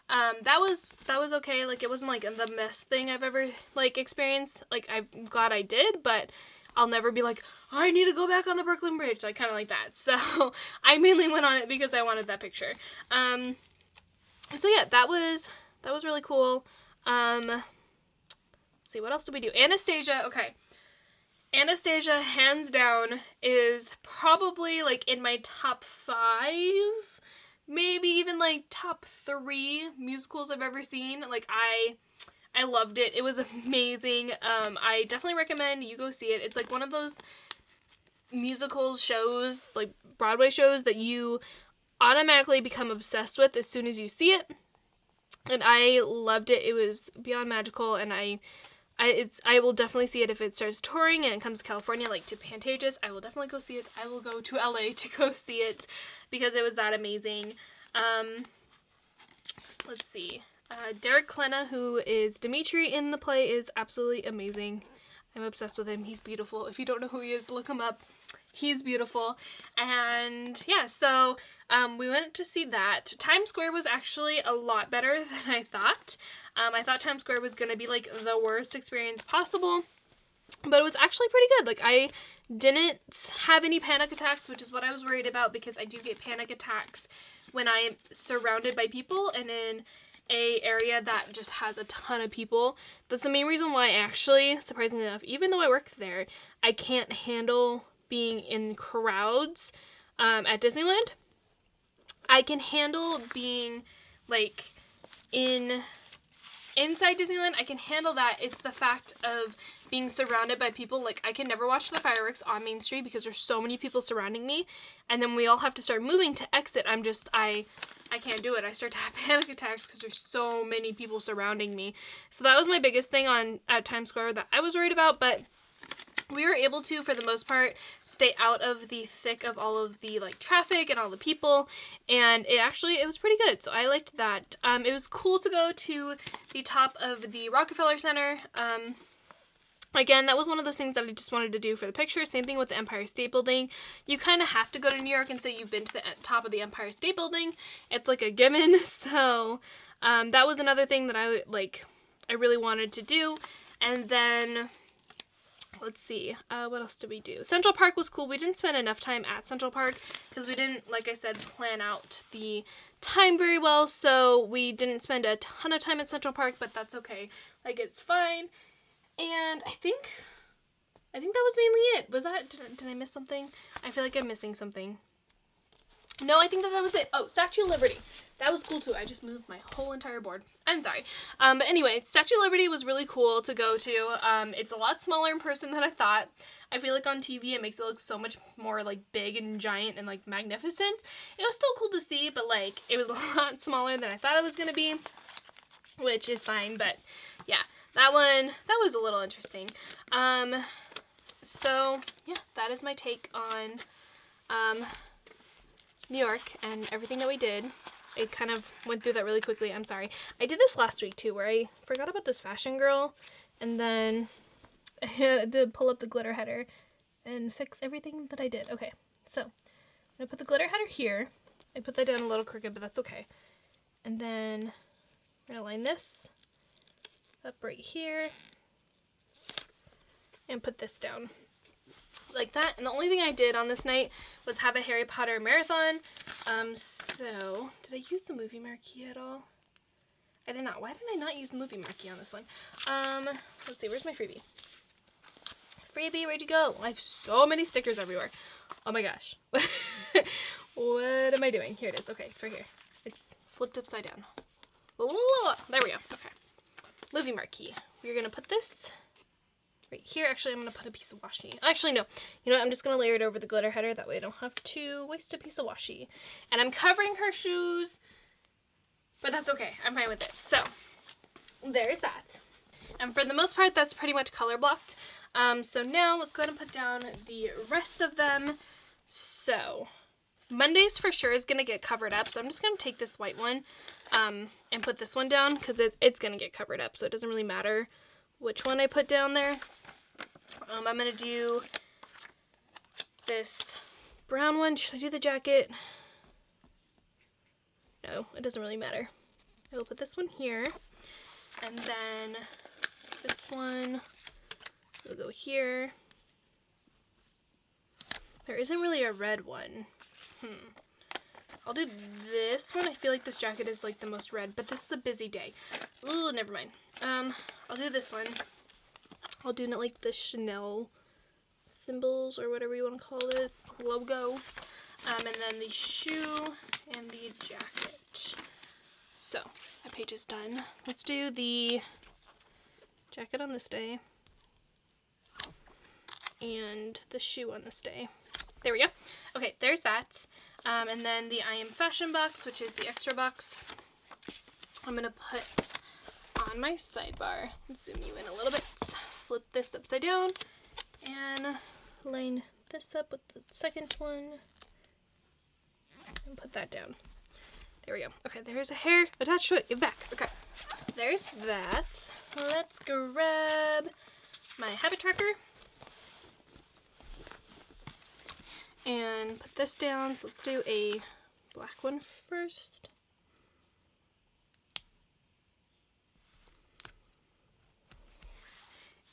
that was okay. Like, it wasn't, like, the best thing I've ever, like, experienced. Like, I'm glad I did, but I'll never be like, I need to go back on the Brooklyn Bridge, like, kind of like that. So, I mainly went on it because I wanted that picture. So yeah, that was really cool. Let's see, what else did we do? Anastasia, okay. Anastasia, hands down, is probably, like, in my top 5, maybe even, like, top 3 musicals I've ever seen. Like, I loved it. It was amazing. I definitely recommend you go see it. It's, like, one of those musical shows, like, Broadway shows, that you automatically become obsessed with as soon as you see it. And I loved it. It was beyond magical, and I will definitely see it if it starts touring and it comes to California, like to Pantages. I will definitely go see it. I will go to LA to go see it because it was that amazing. Let's see. Derek Klena, who is Dimitri in the play, is absolutely amazing. I'm obsessed with him. He's beautiful. If you don't know who he is, look him up. He's beautiful. And yeah, so we went to see that. Times Square was actually a lot better than I thought. I thought Times Square was going to be like the worst experience possible, but it was actually pretty good. Like, I didn't have any panic attacks, which is what I was worried about, because I do get panic attacks when I am surrounded by people and in a area that just has a ton of people. That's the main reason why, actually, surprisingly enough, even though I work there, I can't handle being in crowds at Disneyland. I can handle being, like, inside Disneyland. I can handle that. It's the fact of being surrounded by people. Like, I can never watch the fireworks on Main Street because there's so many people surrounding me, and then we all have to start moving to exit. I can't do it. I start to have panic attacks because there's so many people surrounding me. So that was my biggest thing at Times Square that I was worried about, but we were able to, for the most part, stay out of the thick of all of the, like, traffic and all the people, and it was pretty good, so I liked that. It was cool to go to the top of the Rockefeller Center. Again, that was one of those things that I just wanted to do for the picture. Same thing with the Empire State Building. You kind of have to go to New York and say you've been to the top of the Empire State Building. It's like a given, so that was another thing that I really wanted to do. And then, let's see, what else did we do? Central Park was cool. We didn't spend enough time at Central Park because we didn't, like I said, plan out the time very well, so we didn't spend a ton of time at Central Park, but that's okay. Like, it's fine. And I think that was mainly it. Was that, did I miss something? I feel like I'm missing something. No, I think that was it. Oh, Statue of Liberty. That was cool too. I just moved my whole entire board. I'm sorry. But anyway, Statue of Liberty was really cool to go to. It's a lot smaller in person than I thought. I feel like on TV it makes it look so much more, like, big and giant and, like, magnificent. It was still cool to see, but, like, it was a lot smaller than I thought it was going to be, which is fine, but yeah. That was a little interesting. So, yeah, that is my take on New York and everything that we did. I kind of went through that really quickly. I'm sorry. I did this last week, too, where I forgot about this fashion girl, and then I had to pull up the glitter header and fix everything that I did. Okay, so I'm going to put the glitter header here. I put that down a little crooked, but that's okay. And then we're going to line this up right here and put this down like that. And the only thing I did on this night was have a Harry Potter marathon. So did I use the movie marquee at all? I did not. Why did I not use the movie marquee on this one? Let's see, where's my freebie? Freebie, where'd you go? I have so many stickers everywhere. Oh my gosh. What am I doing? Here it is. Okay, it's right here. It's flipped upside down. There we go. Okay. Movie marquee. We're going to put this right here. Actually, I'm going to put a piece of washi. Actually, no. You know what? I'm just going to layer it over the glitter header. That way I don't have to waste a piece of washi. And I'm covering her shoes but that's okay. I'm fine with it. So there's that. And for the most part, that's pretty much color blocked. So now let's go ahead and put down the rest of them. So Monday's for sure is going to get covered up. So I'm just going to take this white one and put this one down because it's going to get covered up. So it doesn't really matter which one I put down there. I'm going to do this brown one. Should I do the jacket? No, it doesn't really matter. I will put this one here. And then this one will go here. There isn't really a red one. I'll do this one. I feel like this jacket is like the most red, but this is a busy day. Ooh, never mind. I'll do this one. I'll do like the Chanel symbols or whatever you want to call this logo. And then the shoe and the jacket. So that page is done. Let's do the jacket on this day and the shoe on this day. There we go. Okay, there's that. And then the I Am Fashion box, which is the extra box, I'm going to put on my sidebar. Let's zoom you in a little bit. Flip this upside down and line this up with the second one and put that down. There we go. Okay, there's a hair attached to it. Give it back. Okay, there's that. Let's grab my habit tracker and put this down. So let's do a black one first.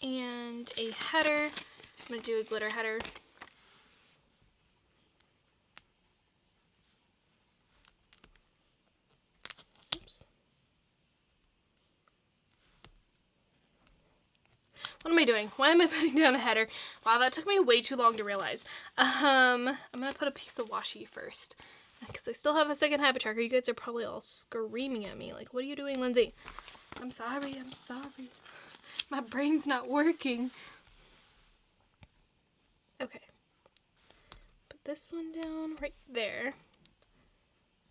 And a header. I'm going to do a glitter header. Oops. What am I doing? Why am I putting down a header? Wow, that took me way too long to realize. I'm going to put a piece of washi first, because I still have a second habit tracker. You guys are probably all screaming at me like, what are you doing, Lindsay? I'm sorry. My brain's not working. Okay. Put this one down right there.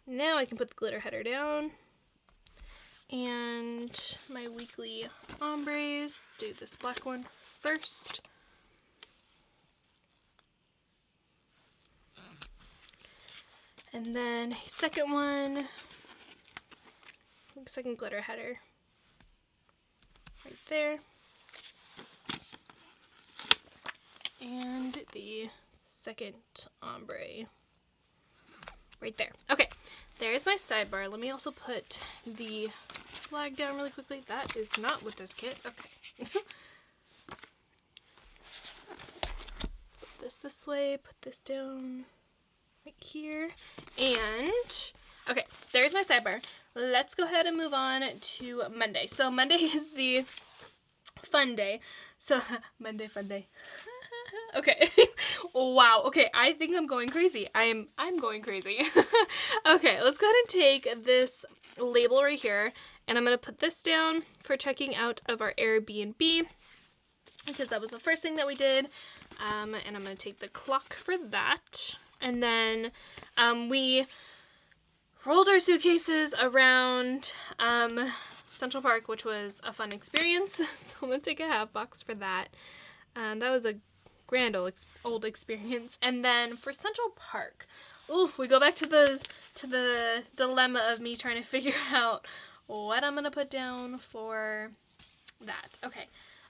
Now I can put the glitter header down. And my weekly ombres. Let's do this black one first. And then a second one. Second glitter header. Right there. And the second ombre right there. Okay, there's my sidebar. Let me also put the flag down really quickly. That is not with this kit. Okay. Put this way, put this down right here. And, okay, there's my sidebar. Let's go ahead and move on to Monday. So Monday is the fun day. So, Monday fun day. Okay. Wow. Okay, I think I'm going crazy. I'm going crazy. Okay, let's go ahead and take this label right here, and I'm going to put this down for checking out of our Airbnb, because that was the first thing that we did. And I'm going to take the clock for that. And then we rolled our suitcases around Central Park, which was a fun experience. So I'm going to take a half box for that. That was a grand old experience. And then for Central Park, we go back to the dilemma of me trying to figure out what I'm going to put down for that. Okay.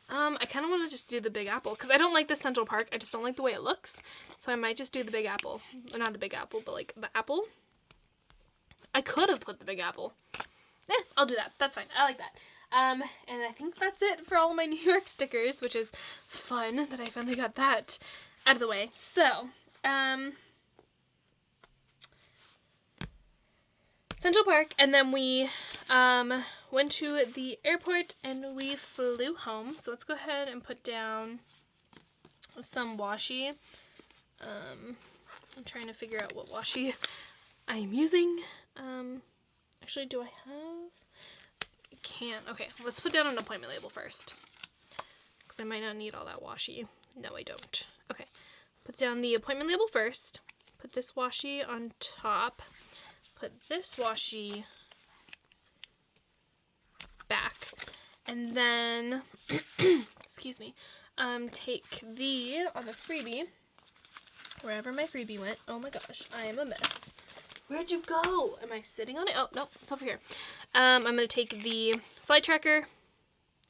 I kind of want to just do the Big Apple, because I don't like the Central Park. I just don't like the way it looks. So I might just do the Big Apple. Not the Big Apple, but like the apple. I could have put the Big Apple. I'll do that. That's fine. I like that. And I think that's it for all my New York stickers, which is fun that I finally got that out of the way. So, Central Park, and then we went to the airport and we flew home. So let's go ahead and put down some washi. I'm trying to figure out what washi I am using. Actually, do I have? I can't. Okay, let's put down an appointment label first, because I might not need all that washi. No, I don't. Okay, put down the appointment label first. Put this washi on top. Put this washi And then, excuse me, take the, on the freebie, wherever my freebie went. Oh my gosh, I am a mess. Where'd you go? Am I sitting on it? Oh, no, it's over here. I'm going to take the flight tracker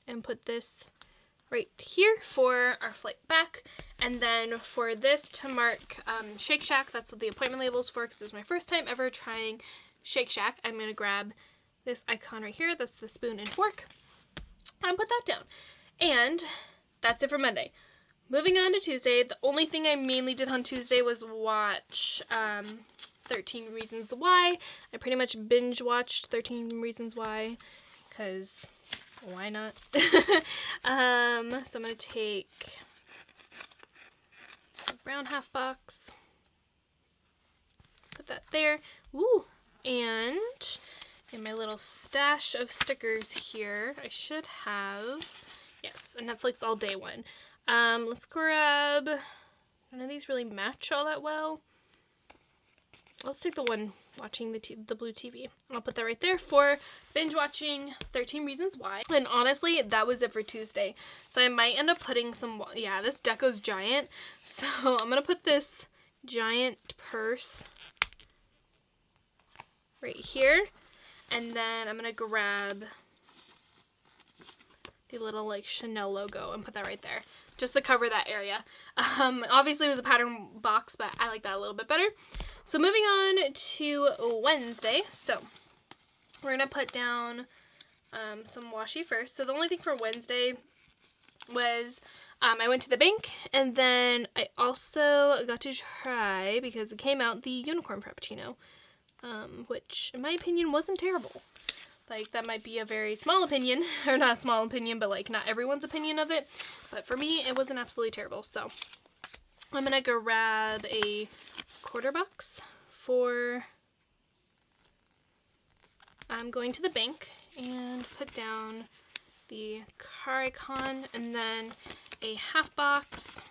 and put this right here for our flight back. And then for this to mark Shake Shack, that's what the appointment label is for, because it was my first time ever trying Shake Shack. I'm going to grab this icon right here. That's the spoon and fork. And put that down. And that's it for Monday. Moving on to Tuesday, the only thing I mainly did on Tuesday was watch 13 Reasons Why. I pretty much binge watched 13 Reasons Why, because why not? So I'm going to take a brown half box, put that there. Ooh, and in my little stash of stickers here, I should have, yes, a Netflix all day one. Let's grab, none of these really match all that well. Let's take the one watching the blue TV. I'll put that right there for binge watching 13 Reasons Why. And honestly, that was it for Tuesday. So I might end up putting some, yeah, this deco's giant. So I'm going to put this giant purse right here. And then I'm going to grab the little like Chanel logo and put that right there, just to cover that area. Obviously it was a pattern box, but I like that a little bit better. So moving on to Wednesday. So we're going to put down some washi first. So the only thing for Wednesday was I went to the bank, and then I also got to try, because it came out, the unicorn frappuccino, which in my opinion wasn't terrible. Like, that might be a very small opinion, or not a small opinion, but like not everyone's opinion of it. But for me, it wasn't absolutely terrible. So I'm going to grab a quarter box for going to the bank, and put down the car icon, and then a half box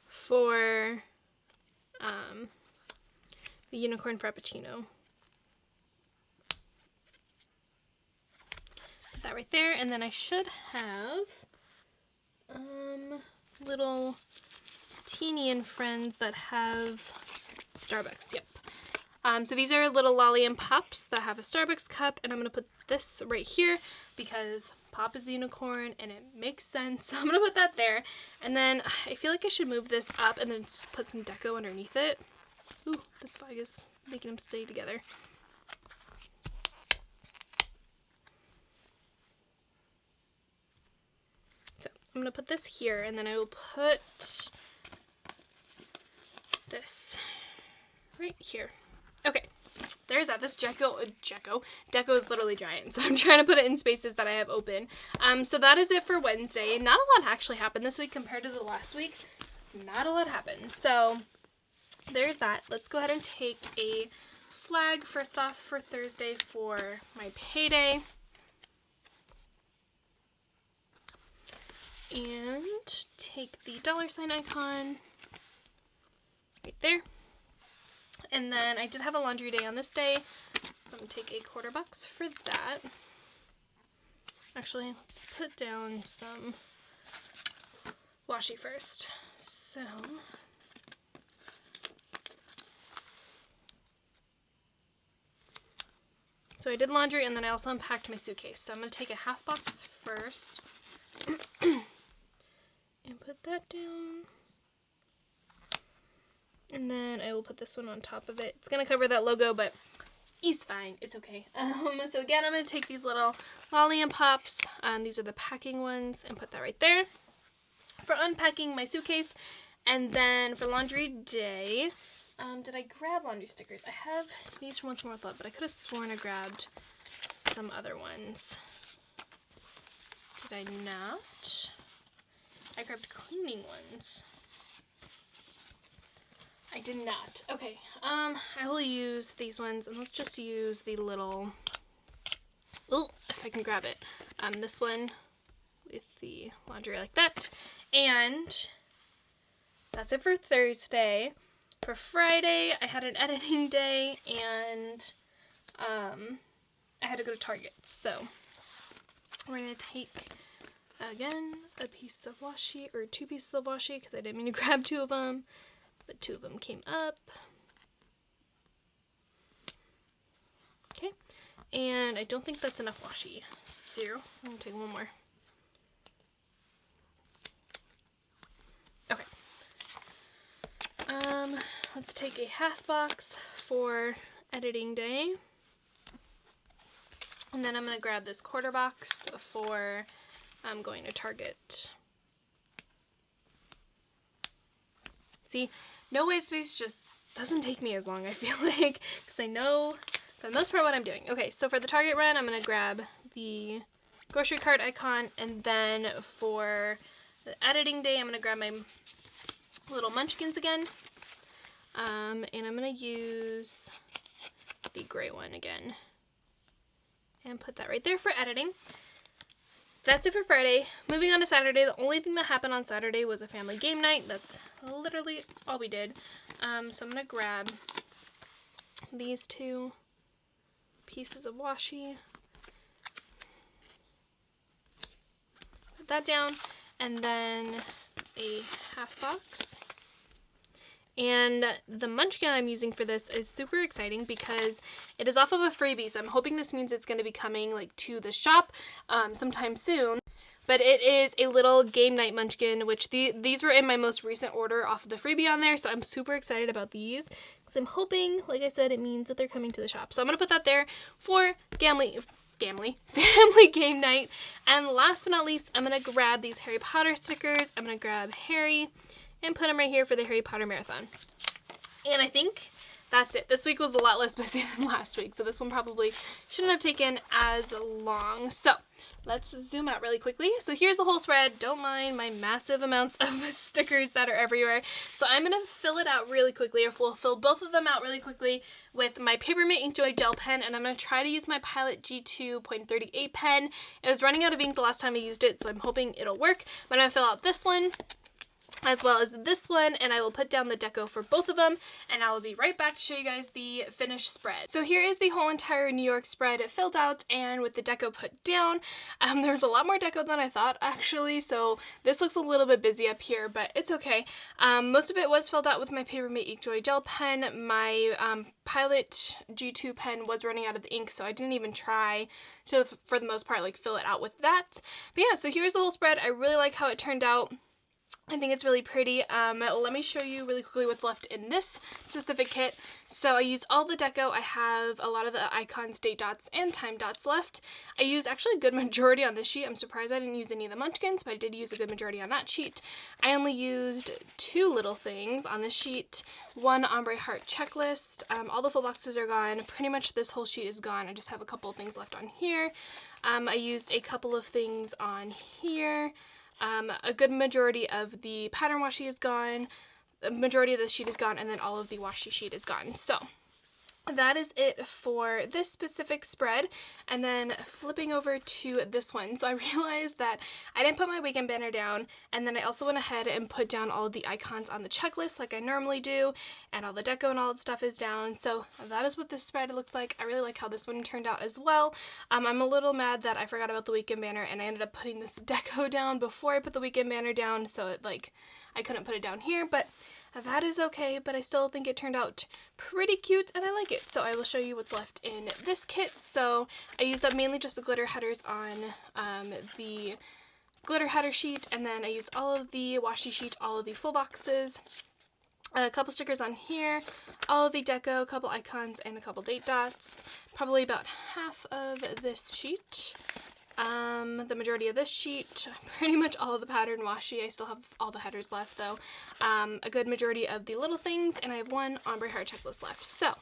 for the unicorn frappuccino. Put that right there, and then I should have little Teeny and Friends that have Starbucks. Yep. So these are little lolly and pops that have a Starbucks cup, and I'm going to put this right here because Pop is the unicorn and it makes sense. So I'm going to put that there, and then I feel like I should move this up and then just put some deco underneath it. Ooh, this flag is making them stay together. So I'm going to put this here, and then I will put this right here. Okay, there's that. This deco is literally giant, so I'm trying to put it in spaces that I have open. So that is it for Wednesday. Not a lot actually happened this week compared to the last week. Not a lot happened. So there's that. Let's go ahead and take a flag first off for Thursday for my payday. And take the $sign icon right there. And then I did have a laundry day on this day, so I'm going to take a quarter box for that. Actually, let's put down some washi first. So I did laundry, and then I also unpacked my suitcase. So I'm going to take a half box first and put that down. And then I will put this one on top of it. It's going to cover that logo, but it's fine. It's okay. So again, I'm going to take these little lolly and pops. These are the packing ones, and put that right there for unpacking my suitcase. And then for laundry day, did I grab laundry stickers? I have these from Once More With Love, but I could have sworn I grabbed some other ones. Did I not? I grabbed cleaning ones. I did not. Okay, I will use these ones, and let's just use the little, oh, if I can grab it, this one with the laundry like that. And that's it for Thursday. For Friday, I had an editing day, and I had to go to Target, so we're going to take, again, a piece of washi, or 2 pieces of washi, because I didn't mean to grab 2 of them, but 2 of them came up. Okay, and I don't think that's enough washi. 0. I'm going to take one more. Okay. Let's take a half box for editing day. And then I'm going to grab this quarter box for going to Target. See, no white space just doesn't take me as long, I feel like, because I know for the most part what I'm doing. Okay, so for the Target run, I'm going to grab the grocery cart icon, and then for the editing day, I'm going to grab my little munchkins again, and I'm going to use the gray one again, and put that right there for editing. That's it for Friday. Moving on to Saturday, the only thing that happened on Saturday was a family game night. That's literally all we did. So I'm going to grab these 2 pieces of washi, put that down, and then a half box. And the munchkin I'm using for this is super exciting because it is off of a freebie, so I'm hoping this means it's going to be coming like to the shop sometime soon. But it is a little game night munchkin, which these were in my most recent order off of the freebie on there, so I'm super excited about these because I'm hoping, like I said, it means that they're coming to the shop. So I'm going to put that there for family game night. And last but not least, I'm going to grab these Harry Potter stickers. I'm going to grab Harry and put them right here for the Harry Potter marathon. And I think that's it. This week was a lot less busy than last week, so this one probably shouldn't have taken as long. So let's zoom out really quickly. So here's the whole spread. Don't mind my massive amounts of stickers that are everywhere. So I'm going to fill it out really quickly, or we'll fill both of them out really quickly with my Papermate Inkjoy gel pen, and I'm going to try to use my Pilot G2.38 pen. It was running out of ink the last time I used it, so I'm hoping it'll work. But I'm going to fill out this one, as well as this one, and I will put down the deco for both of them, and I will be right back to show you guys the finished spread. So here is the whole entire New York spread filled out and with the deco put down. There's a lot more deco than I thought, actually, so this looks a little bit busy up here, but it's okay. Most of it was filled out with my Papermate Inkjoy gel pen. My Pilot G2 pen was running out of the ink, so I didn't even try to, for the most part, like fill it out with that. But yeah, so here's the whole spread. I really like how it turned out. I think it's really pretty. Let me show you really quickly what's left in this specific kit. So I used all the deco. I have a lot of the icons, date dots, and time dots left. I used actually a good majority on this sheet. I'm surprised I didn't use any of the munchkins, but I did use a good majority on that sheet. I only used 2 little things on this sheet. 1 ombre heart checklist. All the full boxes are gone. Pretty much this whole sheet is gone. I just have a couple of things left on here. I used a couple of things on here. A good majority of the pattern washi is gone, the majority of the sheet is gone, and then all of the washi sheet is gone. So that is it for this specific spread. And then flipping over to this one, so I realized that I didn't put my weekend banner down, and then I also went ahead and put down all of the icons on the checklist like I normally do, and all the deco and all that stuff is down. So that is what this spread looks like. I really like how this one turned out as well. I'm a little mad that I forgot about the weekend banner, and I ended up putting this deco down before I put the weekend banner down, so it, like, I couldn't put it down here, but that is okay. But I still think it turned out pretty cute, and I like it. So I will show you what's left in this kit. So I used up mainly just the glitter headers on the glitter header sheet, and then I used all of the washi sheet, all of the full boxes, a couple stickers on here, all of the deco, a couple icons, and a couple date dots. Probably about half of this sheet. The majority of this sheet, pretty much all of the pattern washi. I still have all the headers left though. A good majority of the little things, and I have 1 ombre heart checklist left. So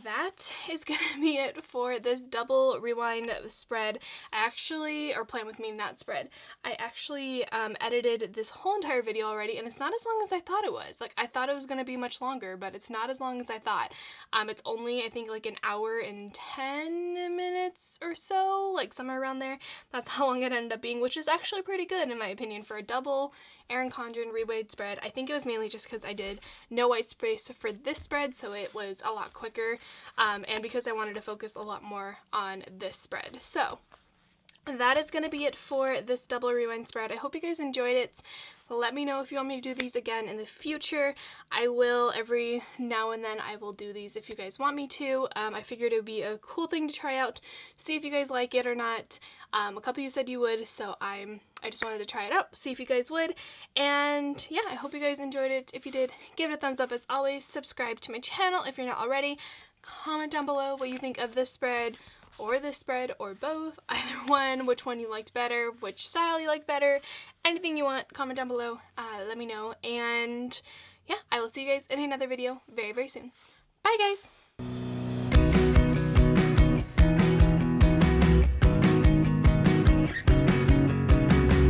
that is gonna be it for this double rewind spread. I actually, or plan with me, not spread, I actually edited this whole entire video already, and it's not as long as I thought it was. Like, I thought it was gonna be much longer, but it's not as long as I thought. It's only, I think, like an hour and 10 minutes or so, like somewhere around there. That's how long it ended up being, which is actually pretty good in my opinion for a double Erin Condren reweighed spread. I think it was mainly just because I did no white space for this spread, so it was a lot quicker, and because I wanted to focus a lot more on this spread. So that is going to be it for this double rewind spread. I hope you guys enjoyed it. Let me know if you want me to do these again in the future. I will, every now and then I will do these if you guys want me to. I figured it would be a cool thing to try out, see if you guys like it or not. A couple of you said you would, so I just wanted to try it out, see if you guys would. And yeah, I hope you guys enjoyed it. If you did, give it a thumbs up as always. Subscribe to my channel if you're not already. Comment down below what you think of this spread or both, either one, which one you liked better, which style you like better, anything you want, comment down below, let me know, and yeah, I will see you guys in another video very, very soon. Bye guys!